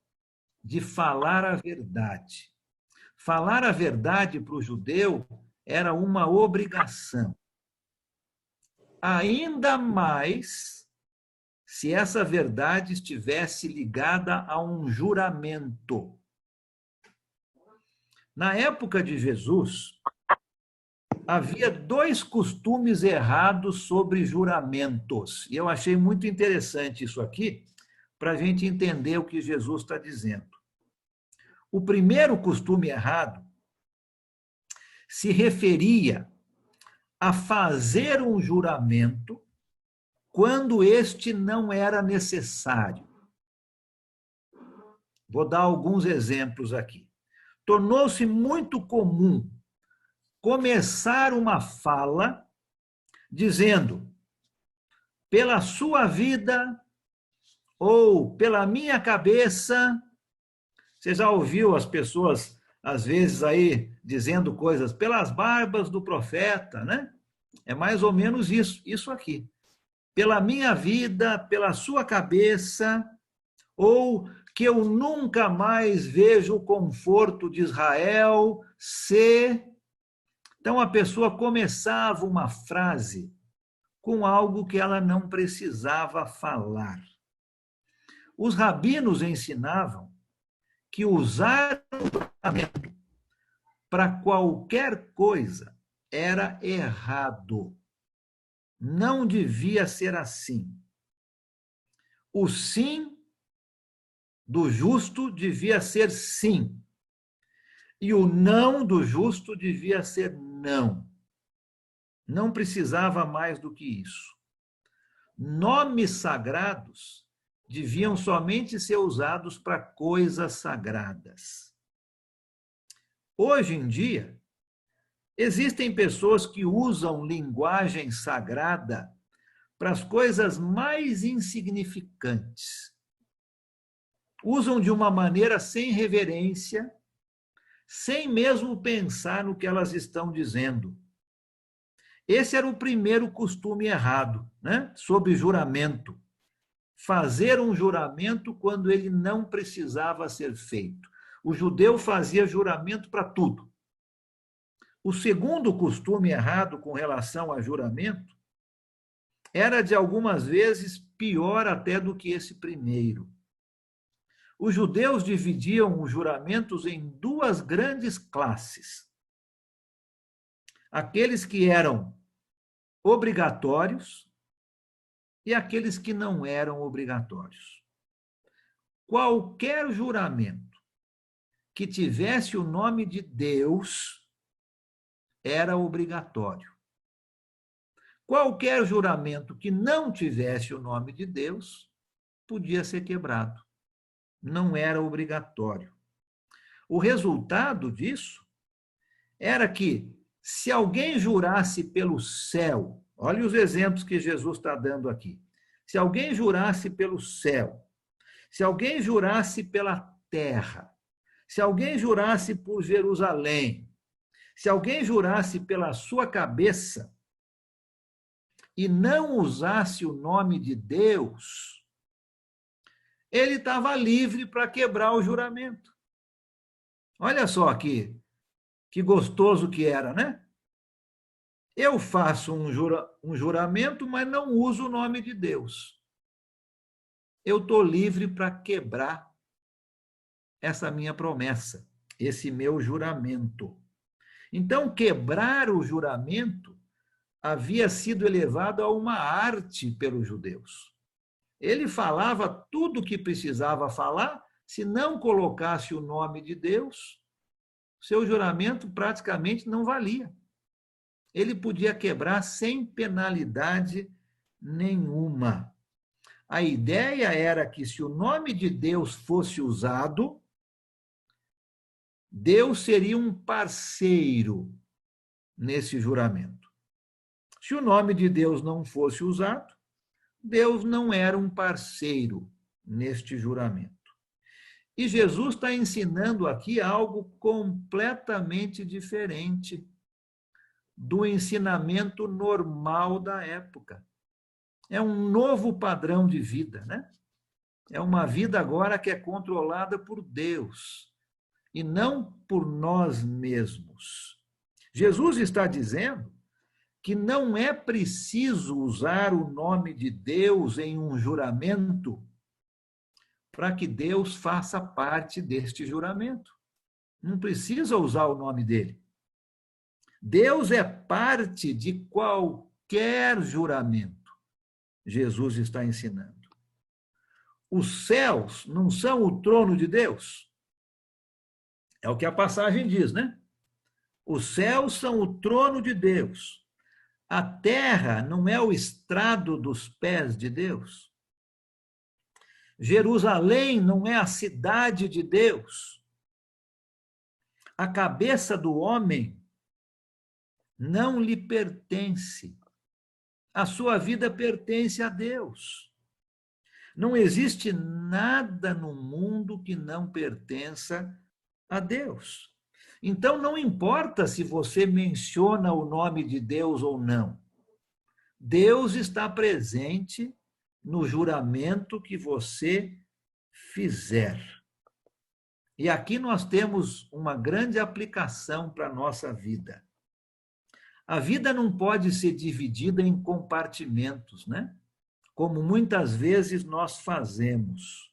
de falar a verdade. Falar a verdade para o judeu era uma obrigação. Ainda mais se essa verdade estivesse ligada a um juramento. Na época de Jesus, havia 2 costumes errados sobre juramentos. E eu achei muito interessante isso aqui, para a gente entender o que Jesus está dizendo. O primeiro costume errado se referia a fazer um juramento quando este não era necessário. Vou dar alguns exemplos aqui. Tornou-se muito comum começar uma fala dizendo: pela sua vida ou pela minha cabeça. Você já ouviu as pessoas, às vezes, aí dizendo coisas pelas barbas do profeta, né? É mais ou menos isso aqui. Pela minha vida, pela sua cabeça, ou que eu nunca mais vejo o conforto de Israel, se... Então, a pessoa começava uma frase com algo que ela não precisava falar. Os rabinos ensinavam que usar o juramento para qualquer coisa era errado. Não devia ser assim. O sim do justo devia ser sim. E o não do justo devia ser não. Não precisava mais do que isso. Nomes sagrados deviam somente ser usados para coisas sagradas. Hoje em dia, existem pessoas que usam linguagem sagrada para as coisas mais insignificantes. Usam de uma maneira sem reverência, sem mesmo pensar no que elas estão dizendo. Esse era o primeiro costume errado, né? Sob juramento. Fazer um juramento quando ele não precisava ser feito. O judeu fazia juramento para tudo. O segundo costume errado com relação a juramento era, de algumas vezes, pior até do que esse primeiro. Os judeus dividiam os juramentos em 2 grandes classes. Aqueles que eram obrigatórios e aqueles que não eram obrigatórios. Qualquer juramento que tivesse o nome de Deus era obrigatório. Qualquer juramento que não tivesse o nome de Deus podia ser quebrado. Não era obrigatório. O resultado disso era que, se alguém jurasse pelo céu, olha os exemplos que Jesus está dando aqui. Se alguém jurasse pelo céu, se alguém jurasse pela terra, se alguém jurasse por Jerusalém, se alguém jurasse pela sua cabeça e não usasse o nome de Deus, ele estava livre para quebrar o juramento. Olha só que gostoso que era, né? Eu faço um juramento, mas não uso o nome de Deus. Eu estou livre para quebrar essa minha promessa, esse meu juramento. Então, quebrar o juramento havia sido elevado a uma arte pelos judeus. Ele falava tudo o que precisava falar, se não colocasse o nome de Deus, seu juramento praticamente não valia. Ele podia quebrar sem penalidade nenhuma. A ideia era que, se o nome de Deus fosse usado, Deus seria um parceiro nesse juramento. Se o nome de Deus não fosse usado, Deus não era um parceiro neste juramento. E Jesus está ensinando aqui algo completamente diferente do ensinamento normal da época. É um novo padrão de vida, né? É uma vida agora que é controlada por Deus e não por nós mesmos. Jesus está dizendo que não é preciso usar o nome de Deus em um juramento para que Deus faça parte deste juramento. Não precisa usar o nome dele. Deus é parte de qualquer juramento. Jesus está ensinando. Os céus não são o trono de Deus? É o que a passagem diz, né? Os céus são o trono de Deus. A terra não é o estrado dos pés de Deus? Jerusalém não é a cidade de Deus? A cabeça do homem não lhe pertence. A sua vida pertence a Deus. Não existe nada no mundo que não pertença a Deus. Então, não importa se você menciona o nome de Deus ou não. Deus está presente no juramento que você fizer. E aqui nós temos uma grande aplicação para a nossa vida. A vida não pode ser dividida em compartimentos, né? Como muitas vezes nós fazemos,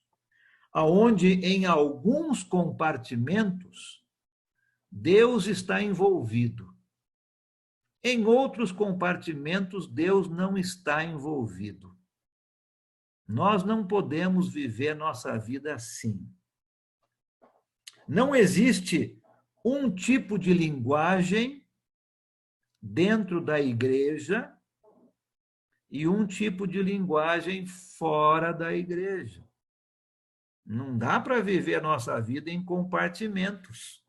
aonde em alguns compartimentos Deus está envolvido. Em outros compartimentos Deus não está envolvido. Nós não podemos viver nossa vida assim. Não existe um tipo de linguagem dentro da igreja e um tipo de linguagem fora da igreja. Não dá para viver a nossa vida em compartimentos.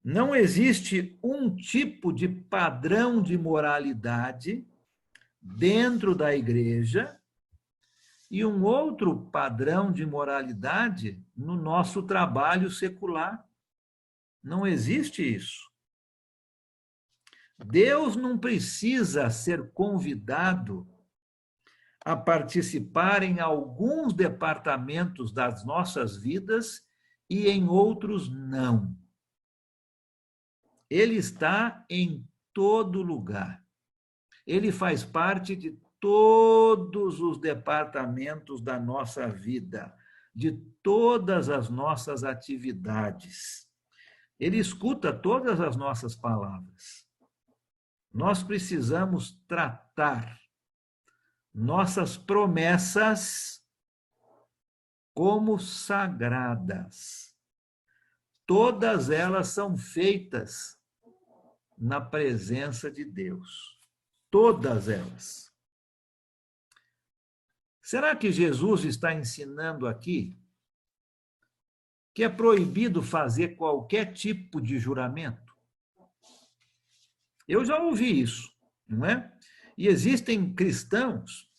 Não existe um tipo de padrão de moralidade dentro da igreja e um outro padrão de moralidade no nosso trabalho secular. Não existe isso. Deus não precisa ser convidado a participar em alguns departamentos das nossas vidas e em outros não. Ele está em todo lugar. Ele faz parte de todos os departamentos da nossa vida, de todas as nossas atividades. Ele escuta todas as nossas palavras. Nós precisamos tratar nossas promessas como sagradas. Todas elas são feitas na presença de Deus. Todas elas. Será que Jesus está ensinando aqui que é proibido fazer qualquer tipo de juramento? Eu já ouvi isso, não é? E existem cristãos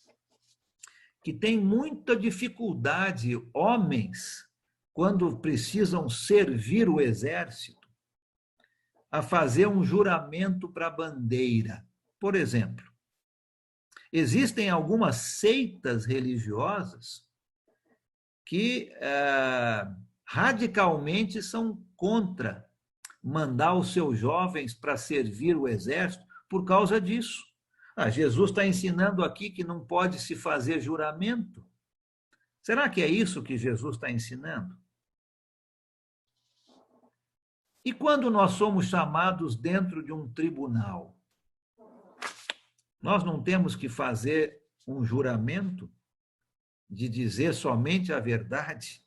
que têm muita dificuldade, homens, quando precisam servir o exército, a fazer um juramento para a bandeira. Por exemplo, existem algumas seitas religiosas que radicalmente são contra mandar os seus jovens para servir o exército por causa disso. Jesus está ensinando aqui que não pode se fazer juramento. Será que é isso que Jesus está ensinando? E quando nós somos chamados dentro de um tribunal, nós não temos que fazer um juramento de dizer somente a verdade?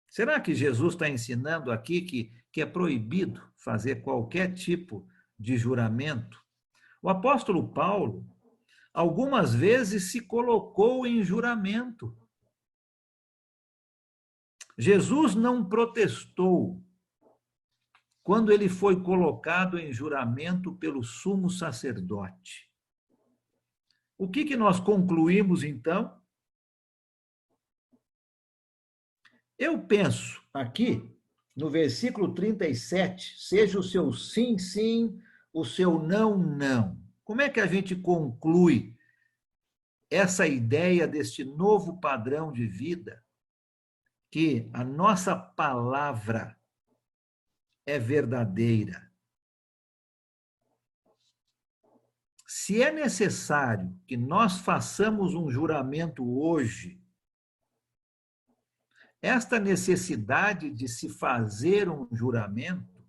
Será que Jesus está ensinando aqui que é proibido fazer qualquer tipo de juramento? O apóstolo Paulo, algumas vezes, se colocou em juramento. Jesus não protestou quando ele foi colocado em juramento pelo sumo sacerdote. O que nós concluímos, então? Eu penso aqui, no versículo 37, seja o seu sim, sim, o seu não, não. Como é que a gente conclui essa ideia deste novo padrão de vida, que a nossa palavra é verdadeira? Se é necessário que nós façamos um juramento hoje, esta necessidade de se fazer um juramento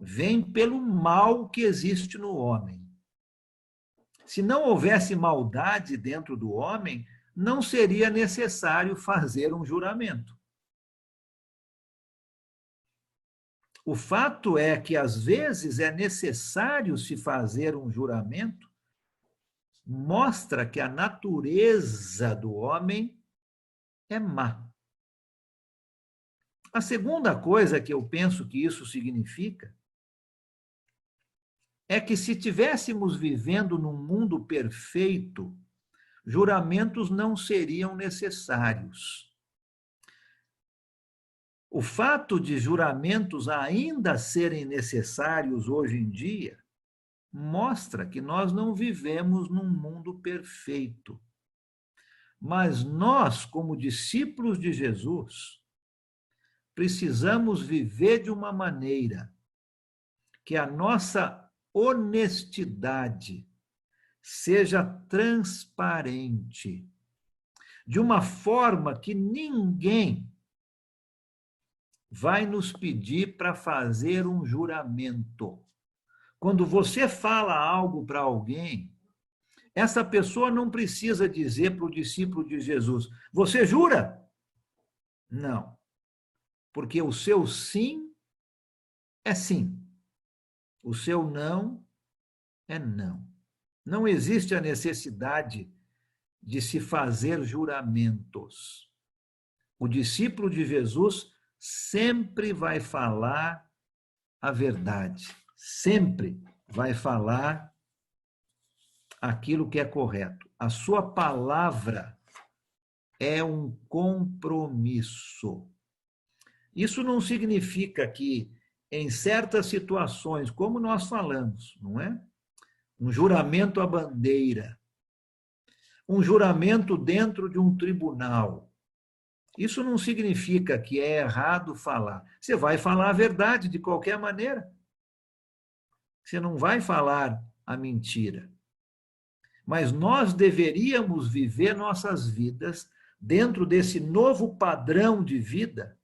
vem pelo mal que existe no homem. Se não houvesse maldade dentro do homem, não seria necessário fazer um juramento. O fato é que, às vezes, é necessário se fazer um juramento, mostra que a natureza do homem é má. A segunda coisa que eu penso que isso significa é que, se estivéssemos vivendo num mundo perfeito, juramentos não seriam necessários. O fato de juramentos ainda serem necessários hoje em dia mostra que nós não vivemos num mundo perfeito. Mas nós, como discípulos de Jesus, precisamos viver de uma maneira que a nossa honestidade seja transparente, de uma forma que ninguém vai nos pedir para fazer um juramento. Quando você fala algo para alguém, essa pessoa não precisa dizer para o discípulo de Jesus: você jura? Não. Porque o seu sim é sim. O seu não é não. Não existe a necessidade de se fazer juramentos. O discípulo de Jesus sempre vai falar a verdade, sempre vai falar aquilo que é correto. A sua palavra é um compromisso. Isso não significa que, em certas situações, como nós falamos, não é? Um juramento à bandeira, um juramento dentro de um tribunal. Isso não significa que é errado falar. Você vai falar a verdade de qualquer maneira. Você não vai falar a mentira. Mas nós deveríamos viver nossas vidas dentro desse novo padrão de vida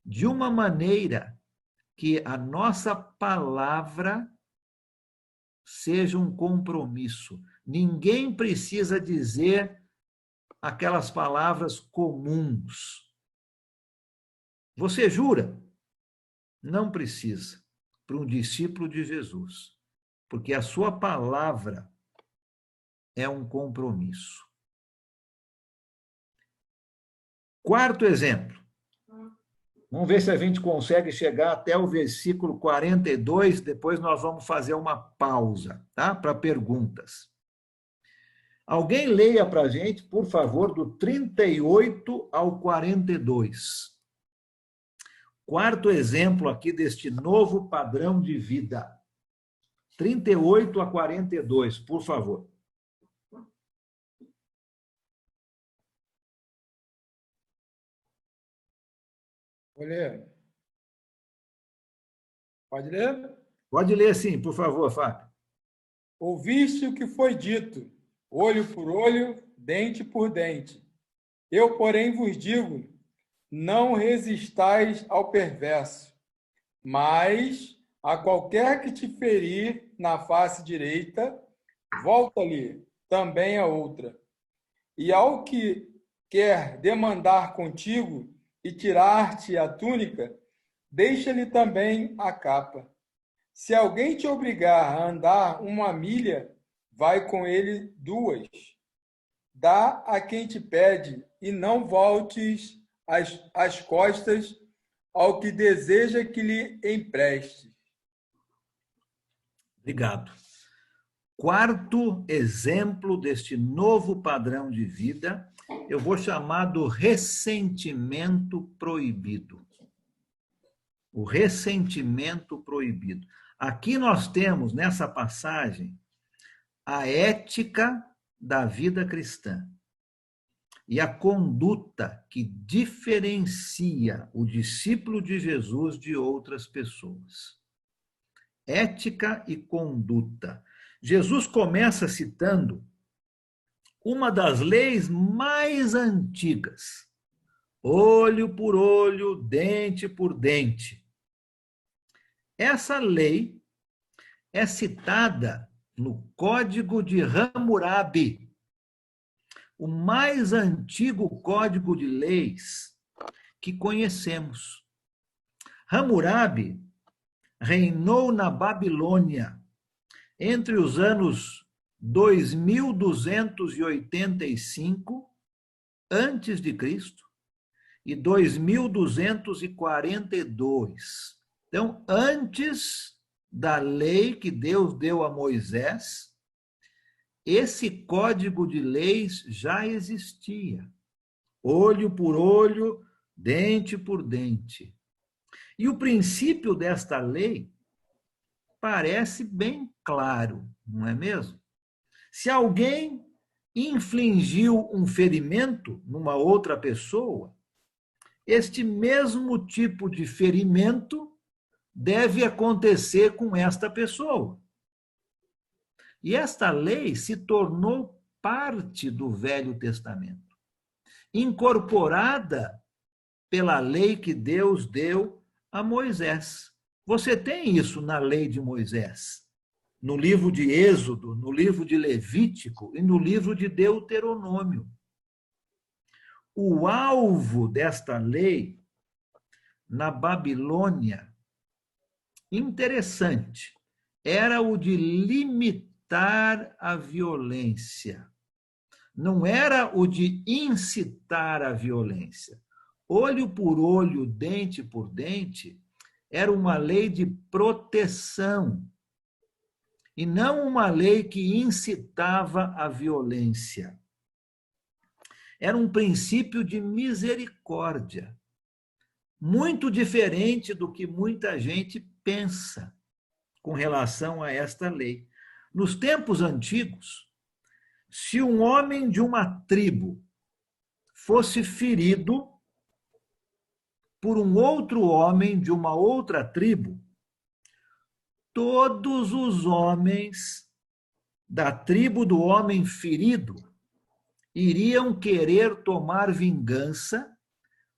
de uma maneira que a nossa palavra seja um compromisso. Ninguém precisa dizer aquelas palavras comuns. Você jura? Não precisa, para um discípulo de Jesus, porque a sua palavra é um compromisso. Quarto exemplo. Vamos ver se a gente consegue chegar até o versículo 42, depois nós vamos fazer uma pausa, tá? Para perguntas. Alguém leia para a gente, por favor, do 38 ao 42. Quarto exemplo aqui deste novo padrão de vida. 38 a 42, por favor. Vou ler. Pode ler? Pode ler sim, por favor, Fábio. Ouviste o que foi dito, olho por olho, dente por dente. Eu, porém, vos digo, não resistais ao perverso, mas a qualquer que te ferir na face direita, volta-lhe também a outra. E ao que quer demandar contigo e tirar-te a túnica, deixa-lhe também a capa. Se alguém te obrigar a andar 1 milha, vai com ele 2. Dá a quem te pede e não voltes as costas ao que deseja que lhe empreste. Obrigado. quarto exemplo deste novo padrão de vida, eu vou chamar do ressentimento proibido. O ressentimento proibido. Aqui nós temos, nessa passagem, a ética da vida cristã e a conduta que diferencia o discípulo de Jesus de outras pessoas. Ética e conduta. Jesus começa citando uma das leis mais antigas: olho por olho, dente por dente. Essa lei é citada no Código de Hammurabi, o mais antigo código de leis que conhecemos. Hammurabi reinou na Babilônia entre os anos 2285 antes de Cristo e 2242. Então, antes da lei que Deus deu a Moisés, esse código de leis já existia. Olho por olho, dente por dente. E o princípio desta lei parece bem claro, não é mesmo? Se alguém infligiu um ferimento numa outra pessoa, este mesmo tipo de ferimento deve acontecer com esta pessoa. E esta lei se tornou parte do Velho Testamento, incorporada pela lei que Deus deu a Moisés. Você tem isso na lei de Moisés, no livro de Êxodo, no livro de Levítico e no livro de Deuteronômio. O alvo desta lei na Babilônia, interessante, era o de limitar a violência. Não era o de incitar a violência. Olho por olho, dente por dente, era uma lei de proteção e não uma lei que incitava a violência. Era um princípio de misericórdia, muito diferente do que muita gente pensa com relação a esta lei. Nos tempos antigos, se um homem de uma tribo fosse ferido por um outro homem de uma outra tribo, todos os homens da tribo do homem ferido iriam querer tomar vingança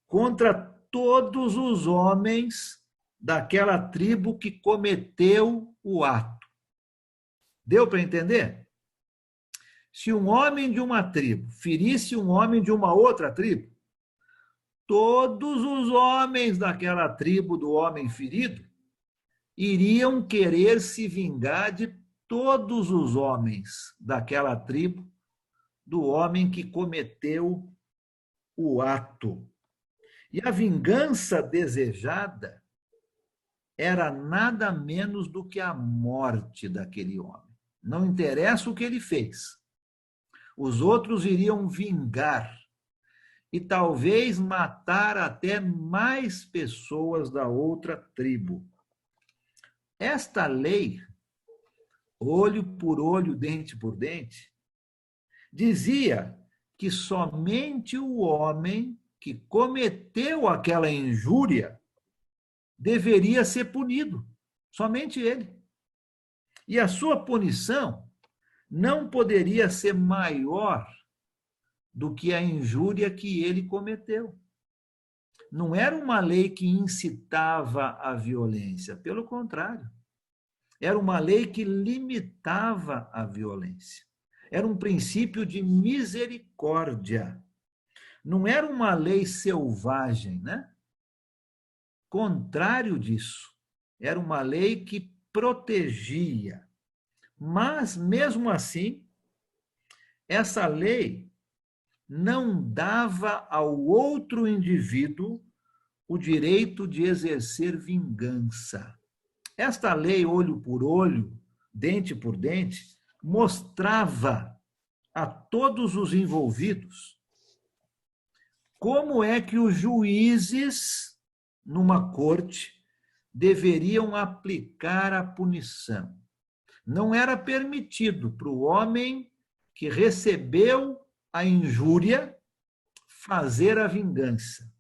contra todos os homens daquela tribo que cometeu o ato. Deu para entender? Se um homem de uma tribo ferisse um homem de uma outra tribo, todos os homens daquela tribo do homem ferido iriam querer se vingar de todos os homens daquela tribo do homem que cometeu o ato. E a vingança desejada era nada menos do que a morte daquele homem. Não interessa o que ele fez. Os outros iriam vingar e talvez matar até mais pessoas da outra tribo. Esta lei, olho por olho, dente por dente, dizia que somente o homem que cometeu aquela injúria deveria ser punido, somente ele. E a sua punição não poderia ser maior do que a injúria que ele cometeu. Não era uma lei que incitava a violência, pelo contrário. Era uma lei que limitava a violência. Era um princípio de misericórdia. Não era uma lei selvagem, né? Contrário disso. Era uma lei que protegia. Mas, mesmo assim, essa lei não dava ao outro indivíduo o direito de exercer vingança. Esta lei, olho por olho, dente por dente, mostrava a todos os envolvidos como é que os juízes, numa corte, deveriam aplicar a punição. Não era permitido para o homem que recebeu a injúria fazer a vingança.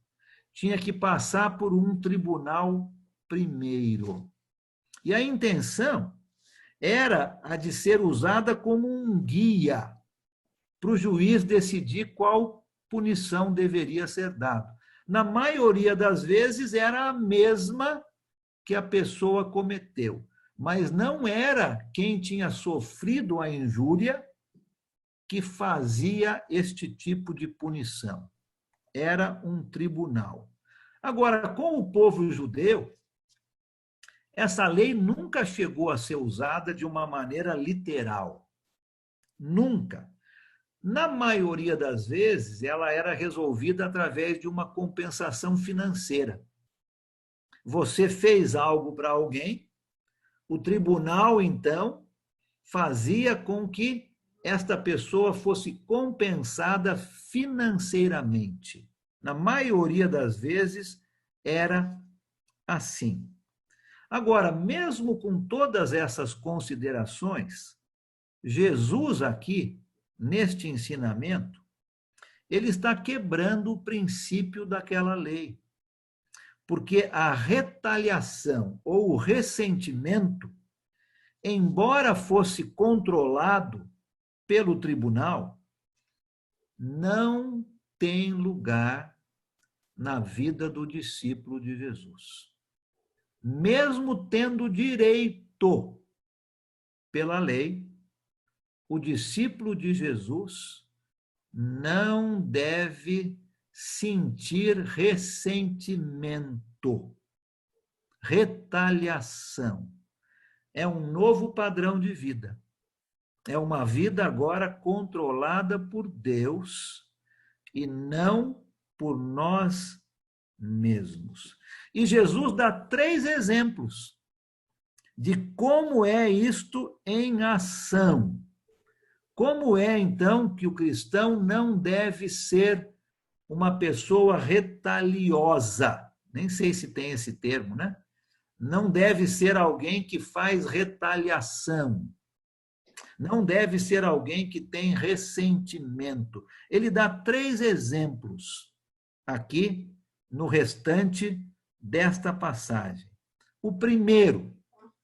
Tinha que passar por um tribunal primeiro. E a intenção era a de ser usada como um guia para o juiz decidir qual punição deveria ser dada. Na maioria das vezes era a mesma que a pessoa cometeu, mas não era quem tinha sofrido a injúria que fazia este tipo de punição. Era um tribunal. Agora, com o povo judeu, essa lei nunca chegou a ser usada de uma maneira literal. Nunca. Na maioria das vezes, ela era resolvida através de uma compensação financeira. Você fez algo para alguém, o tribunal, então, fazia com que esta pessoa fosse compensada financeiramente. Na maioria das vezes, era assim. Agora, mesmo com todas essas considerações, Jesus aqui, neste ensinamento, ele está quebrando o princípio daquela lei. Porque a retaliação ou o ressentimento, embora fosse controlado pelo tribunal, não tem lugar na vida do discípulo de Jesus. Mesmo tendo direito pela lei, o discípulo de Jesus não deve sentir ressentimento, retaliação. É um novo padrão de vida. É uma vida agora controlada por Deus e não por nós mesmos. E Jesus dá 3 exemplos de como é isto em ação. Como é, então, que o cristão não deve ser uma pessoa retaliosa? Nem sei se tem esse termo, né? Não deve ser alguém que faz retaliação. Não deve ser alguém que tem ressentimento. Ele dá 3 exemplos aqui no restante desta passagem. O primeiro,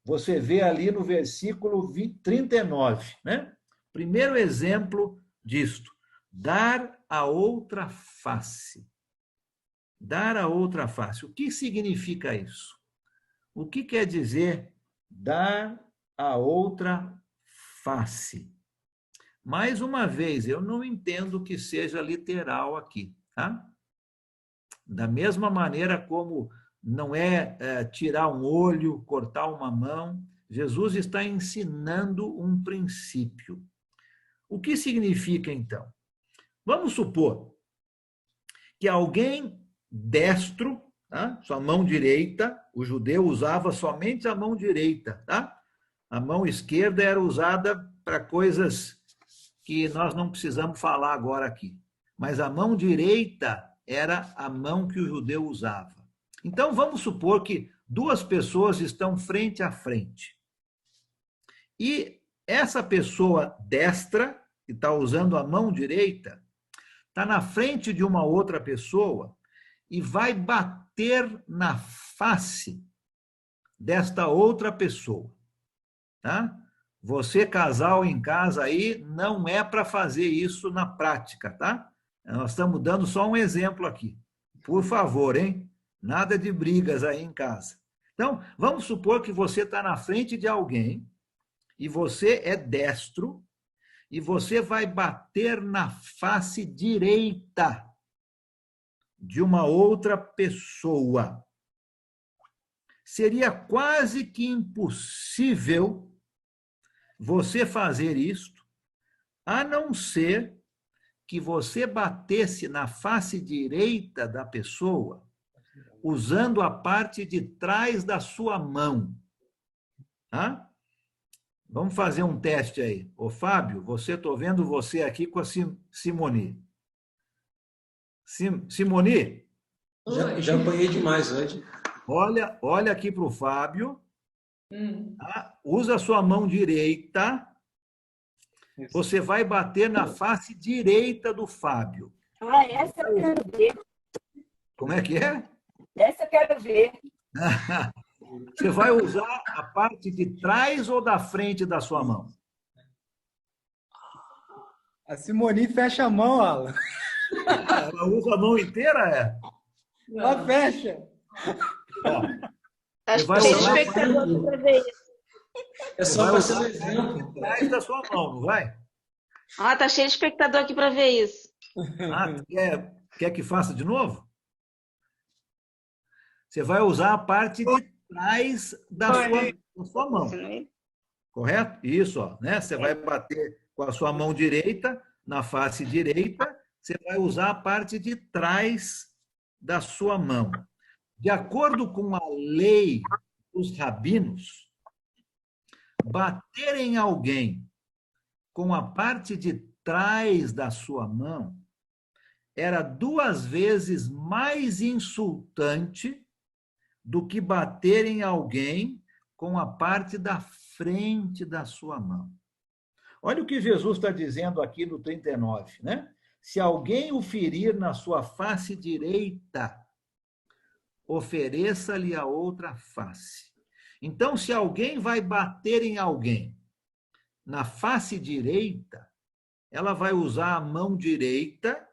você vê ali no versículo 39, né? Primeiro exemplo disto, dar a outra face. Dar a outra face. O que significa isso? O que quer dizer dar a outra face? Mais uma vez, eu não entendo que seja literal aqui, tá? Da mesma maneira como não é tirar um olho, cortar uma mão, Jesus está ensinando um princípio. O que significa, então? Vamos supor que alguém destro, tá? Sua mão direita, o judeu usava somente a mão direita, tá? A mão esquerda era usada para coisas que nós não precisamos falar agora aqui. Mas a mão direita era a mão que o judeu usava. Então, vamos supor que 2 pessoas estão frente a frente. E essa pessoa destra, que está usando a mão direita, está na frente de uma outra pessoa e vai bater na face desta outra pessoa. Tá? Você, casal em casa aí, não é para fazer isso na prática, tá? Nós estamos dando só um exemplo aqui. Por favor, hein? Nada de brigas aí em casa. Então, vamos supor que você está na frente de alguém e você é destro e você vai bater na face direita de uma outra pessoa. Seria quase que impossível você fazer isto, a não ser que você batesse na face direita da pessoa usando a parte de trás da sua mão. Tá? Vamos fazer um teste aí. Ô, Fábio, estou vendo você aqui com a Simone. Simone? Já apanhei demais hoje. Olha aqui para o Fábio. Tá? Usa a sua mão direita. Você vai bater na face direita do Fábio. Essa eu quero ver. Como é que é? Essa eu quero ver. Você vai usar a parte de trás ou da frente da sua mão? A Simone fecha a mão, Alan. Ela usa a mão inteira, é? Ela fecha. Ó, Acho vai que tem usar espectador para ver isso. É só para ser um exemplo. atrás da sua mão, não vai? Tá cheio de espectador aqui para ver isso. Quer que faça de novo? Você vai usar a parte de trás da sua mão. Correto? Isso, ó, né? Você vai bater com a sua mão direita na face direita, você vai usar a parte de trás da sua mão. De acordo com a lei dos rabinos, bater em alguém com a parte de trás da sua mão era 2 vezes mais insultante do que bater em alguém com a parte da frente da sua mão. Olha o que Jesus está dizendo aqui no 39, né? Se alguém o ferir na sua face direita, ofereça-lhe a outra face. Então, se alguém vai bater em alguém na face direita, ela vai usar a mão direita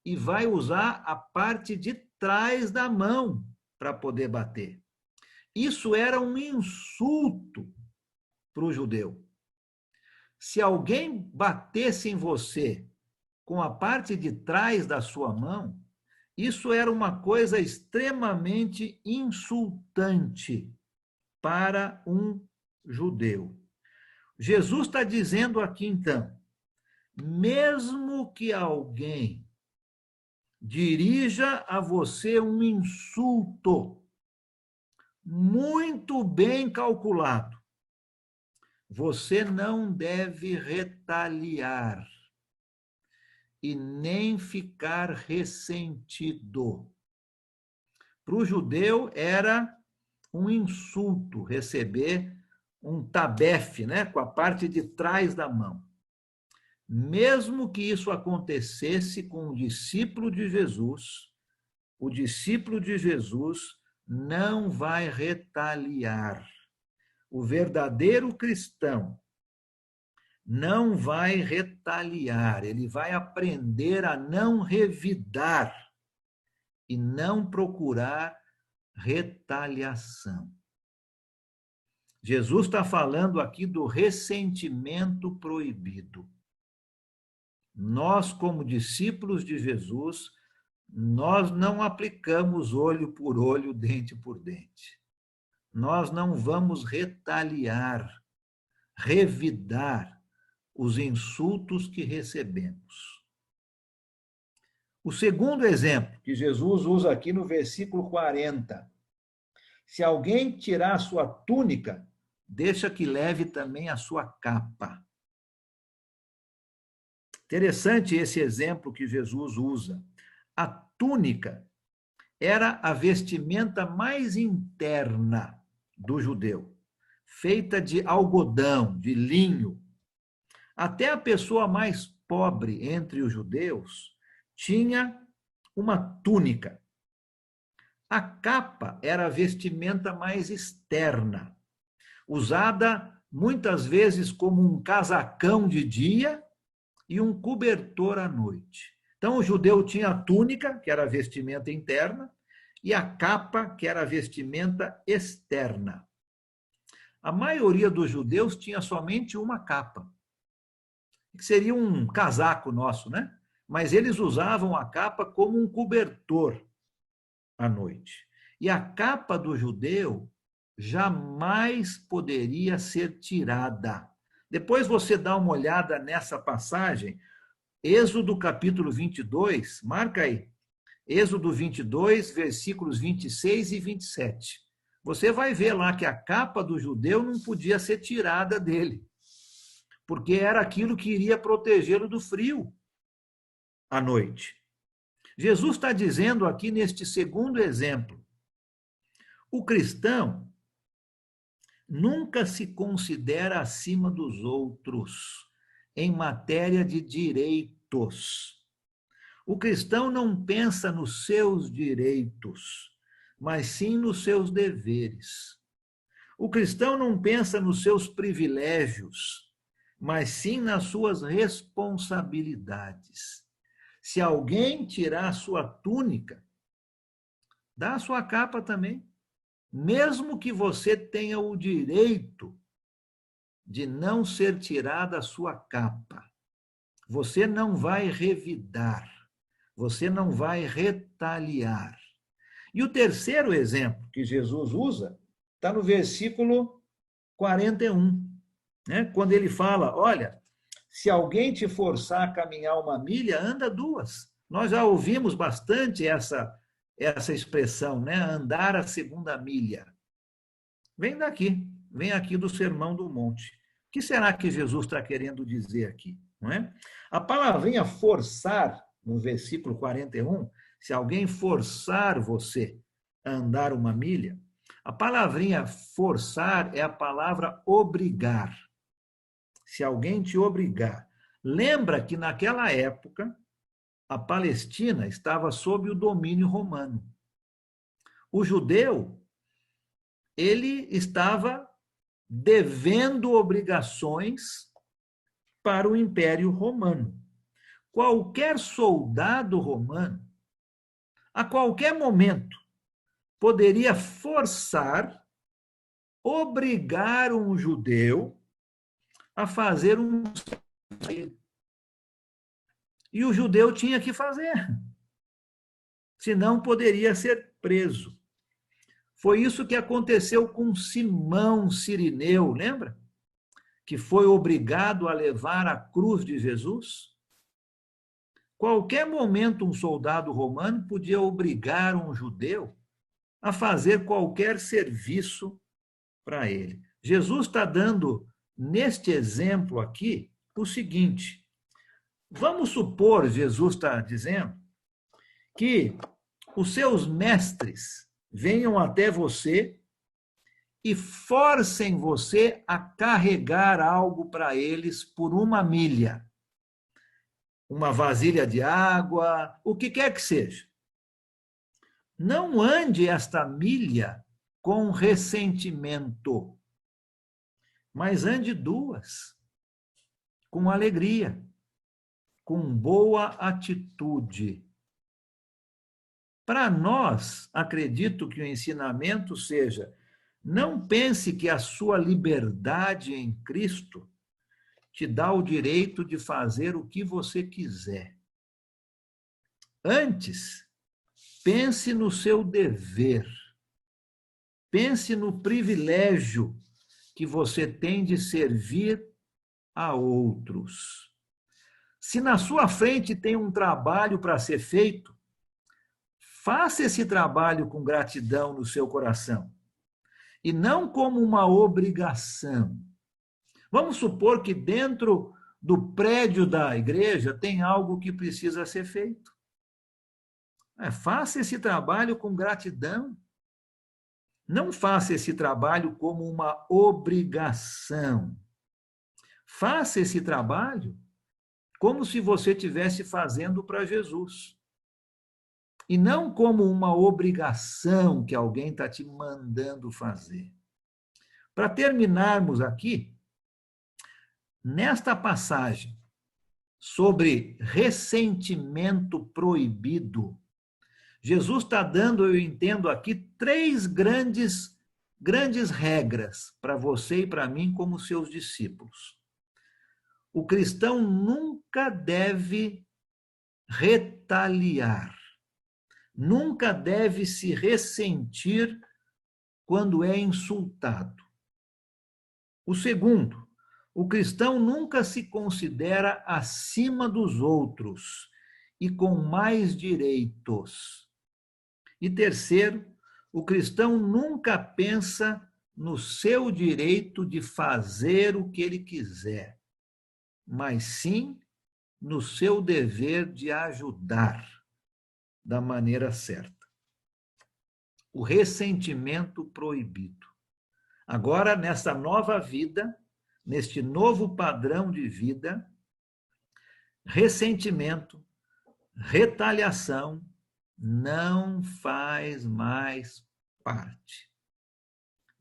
e vai usar a parte de trás da mão para poder bater. Isso era um insulto para o judeu. Se alguém batesse em você com a parte de trás da sua mão, isso era uma coisa extremamente insultante para um judeu. Jesus está dizendo aqui, então, mesmo que alguém dirija a você um insulto muito bem calculado, você não deve retaliar e nem ficar ressentido. Para o judeu era um insulto receber um tabefe, né, com a parte de trás da mão. Mesmo que isso acontecesse com o discípulo de Jesus, o discípulo de Jesus não vai retaliar. O verdadeiro cristão não vai retaliar, ele vai aprender a não revidar e não procurar retaliação. Jesus está falando aqui do ressentimento proibido. Nós, como discípulos de Jesus, nós não aplicamos olho por olho, dente por dente. Nós não vamos retaliar, revidar os insultos que recebemos. O segundo exemplo que Jesus usa aqui no versículo 40. Se alguém tirar a sua túnica, deixa que leve também a sua capa. Interessante esse exemplo que Jesus usa. A túnica era a vestimenta mais interna do judeu, feita de algodão, de linho. Até a pessoa mais pobre entre os judeus tinha uma túnica. A capa era a vestimenta mais externa, usada muitas vezes como um casacão de dia e um cobertor à noite. Então, o judeu tinha a túnica, que era a vestimenta interna, e a capa, que era a vestimenta externa. A maioria dos judeus tinha somente uma capa, que seria um casaco nosso, né? Mas eles usavam a capa como um cobertor à noite. E a capa do judeu jamais poderia ser tirada. Depois você dá uma olhada nessa passagem, Êxodo capítulo 22, marca aí, Êxodo 22, versículos 26 e 27. você vai ver lá que a capa do judeu não podia ser tirada dele, porque era aquilo que iria protegê-lo do frio à noite. Jesus está dizendo aqui neste segundo exemplo, o cristão nunca se considera acima dos outros em matéria de direitos. O cristão não pensa nos seus direitos, mas sim nos seus deveres. O cristão não pensa nos seus privilégios, mas sim nas suas responsabilidades. Se alguém tirar a sua túnica, dá a sua capa também. Mesmo que você tenha o direito de não ser tirada a sua capa, você não vai revidar, você não vai retaliar. E o terceiro exemplo que Jesus usa está no versículo 41, né? Quando ele fala, olha, se alguém te forçar a caminhar 1 milha, anda 2. Nós já ouvimos bastante essa expressão, né? Andar a 2ª milha. Vem daqui, vem aqui do Sermão do Monte. O que será que Jesus está querendo dizer aqui? Não é? A palavrinha forçar, no versículo 41, se alguém forçar você a andar 1 milha, a palavrinha forçar é a palavra obrigar. Se alguém te obrigar. Lembra que naquela época, a Palestina estava sob o domínio romano. O judeu, ele estava devendo obrigações para o Império Romano. Qualquer soldado romano, a qualquer momento, poderia forçar, obrigar um judeu a fazer um... E o judeu tinha que fazer, senão poderia ser preso. Foi isso que aconteceu com Simão Cirineu, lembra? Que foi obrigado a levar a cruz de Jesus. Qualquer momento, um soldado romano podia obrigar um judeu a fazer qualquer serviço para ele. Jesus está dando, neste exemplo aqui, o seguinte: vamos supor, Jesus está dizendo, que os seus mestres venham até você e forcem você a carregar algo para eles por 1 milha. Uma vasilha de água, o que quer que seja. Não ande esta milha com ressentimento, mas ande 2, com alegria, com boa atitude. Para nós, acredito que o ensinamento seja: não pense que a sua liberdade em Cristo te dá o direito de fazer o que você quiser. Antes, pense no seu dever. Pense no privilégio que você tem de servir a outros. Se na sua frente tem um trabalho para ser feito, faça esse trabalho com gratidão no seu coração, e não como uma obrigação. Vamos supor que dentro do prédio da igreja tem algo que precisa ser feito. Faça esse trabalho com gratidão. Não faça esse trabalho como uma obrigação. Faça esse trabalho como se você estivesse fazendo para Jesus. E não como uma obrigação que alguém está te mandando fazer. Para terminarmos aqui, nesta passagem sobre ressentimento proibido, Jesus está dando, eu entendo aqui, 3 grandes regras para você e para mim como seus discípulos. O cristão nunca deve retaliar, nunca deve se ressentir quando é insultado. O segundo, o cristão nunca se considera acima dos outros e com mais direitos. E terceiro, O cristão nunca pensa no seu direito de fazer o que ele quiser, mas sim no seu dever de ajudar da maneira certa. O ressentimento proibido. Agora, nessa nova vida, neste novo padrão de vida, ressentimento, retaliação não faz mais parte.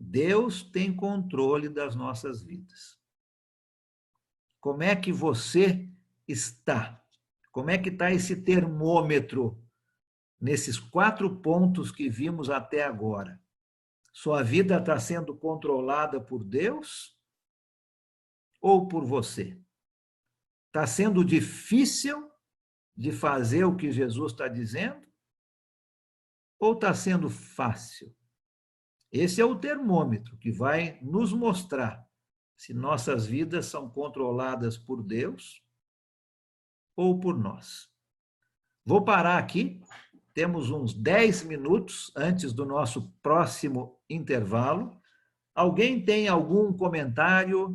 Deus tem controle das nossas vidas. Como é que você está? Como é que está esse termômetro nesses 4 pontos que vimos até agora? Sua vida está sendo controlada por Deus ou por você? Está sendo difícil de fazer o que Jesus está dizendo? Ou está sendo fácil? Esse é o termômetro que vai nos mostrar se nossas vidas são controladas por Deus ou por nós. Vou parar aqui. Temos uns 10 minutos antes do nosso próximo intervalo. Alguém tem algum comentário,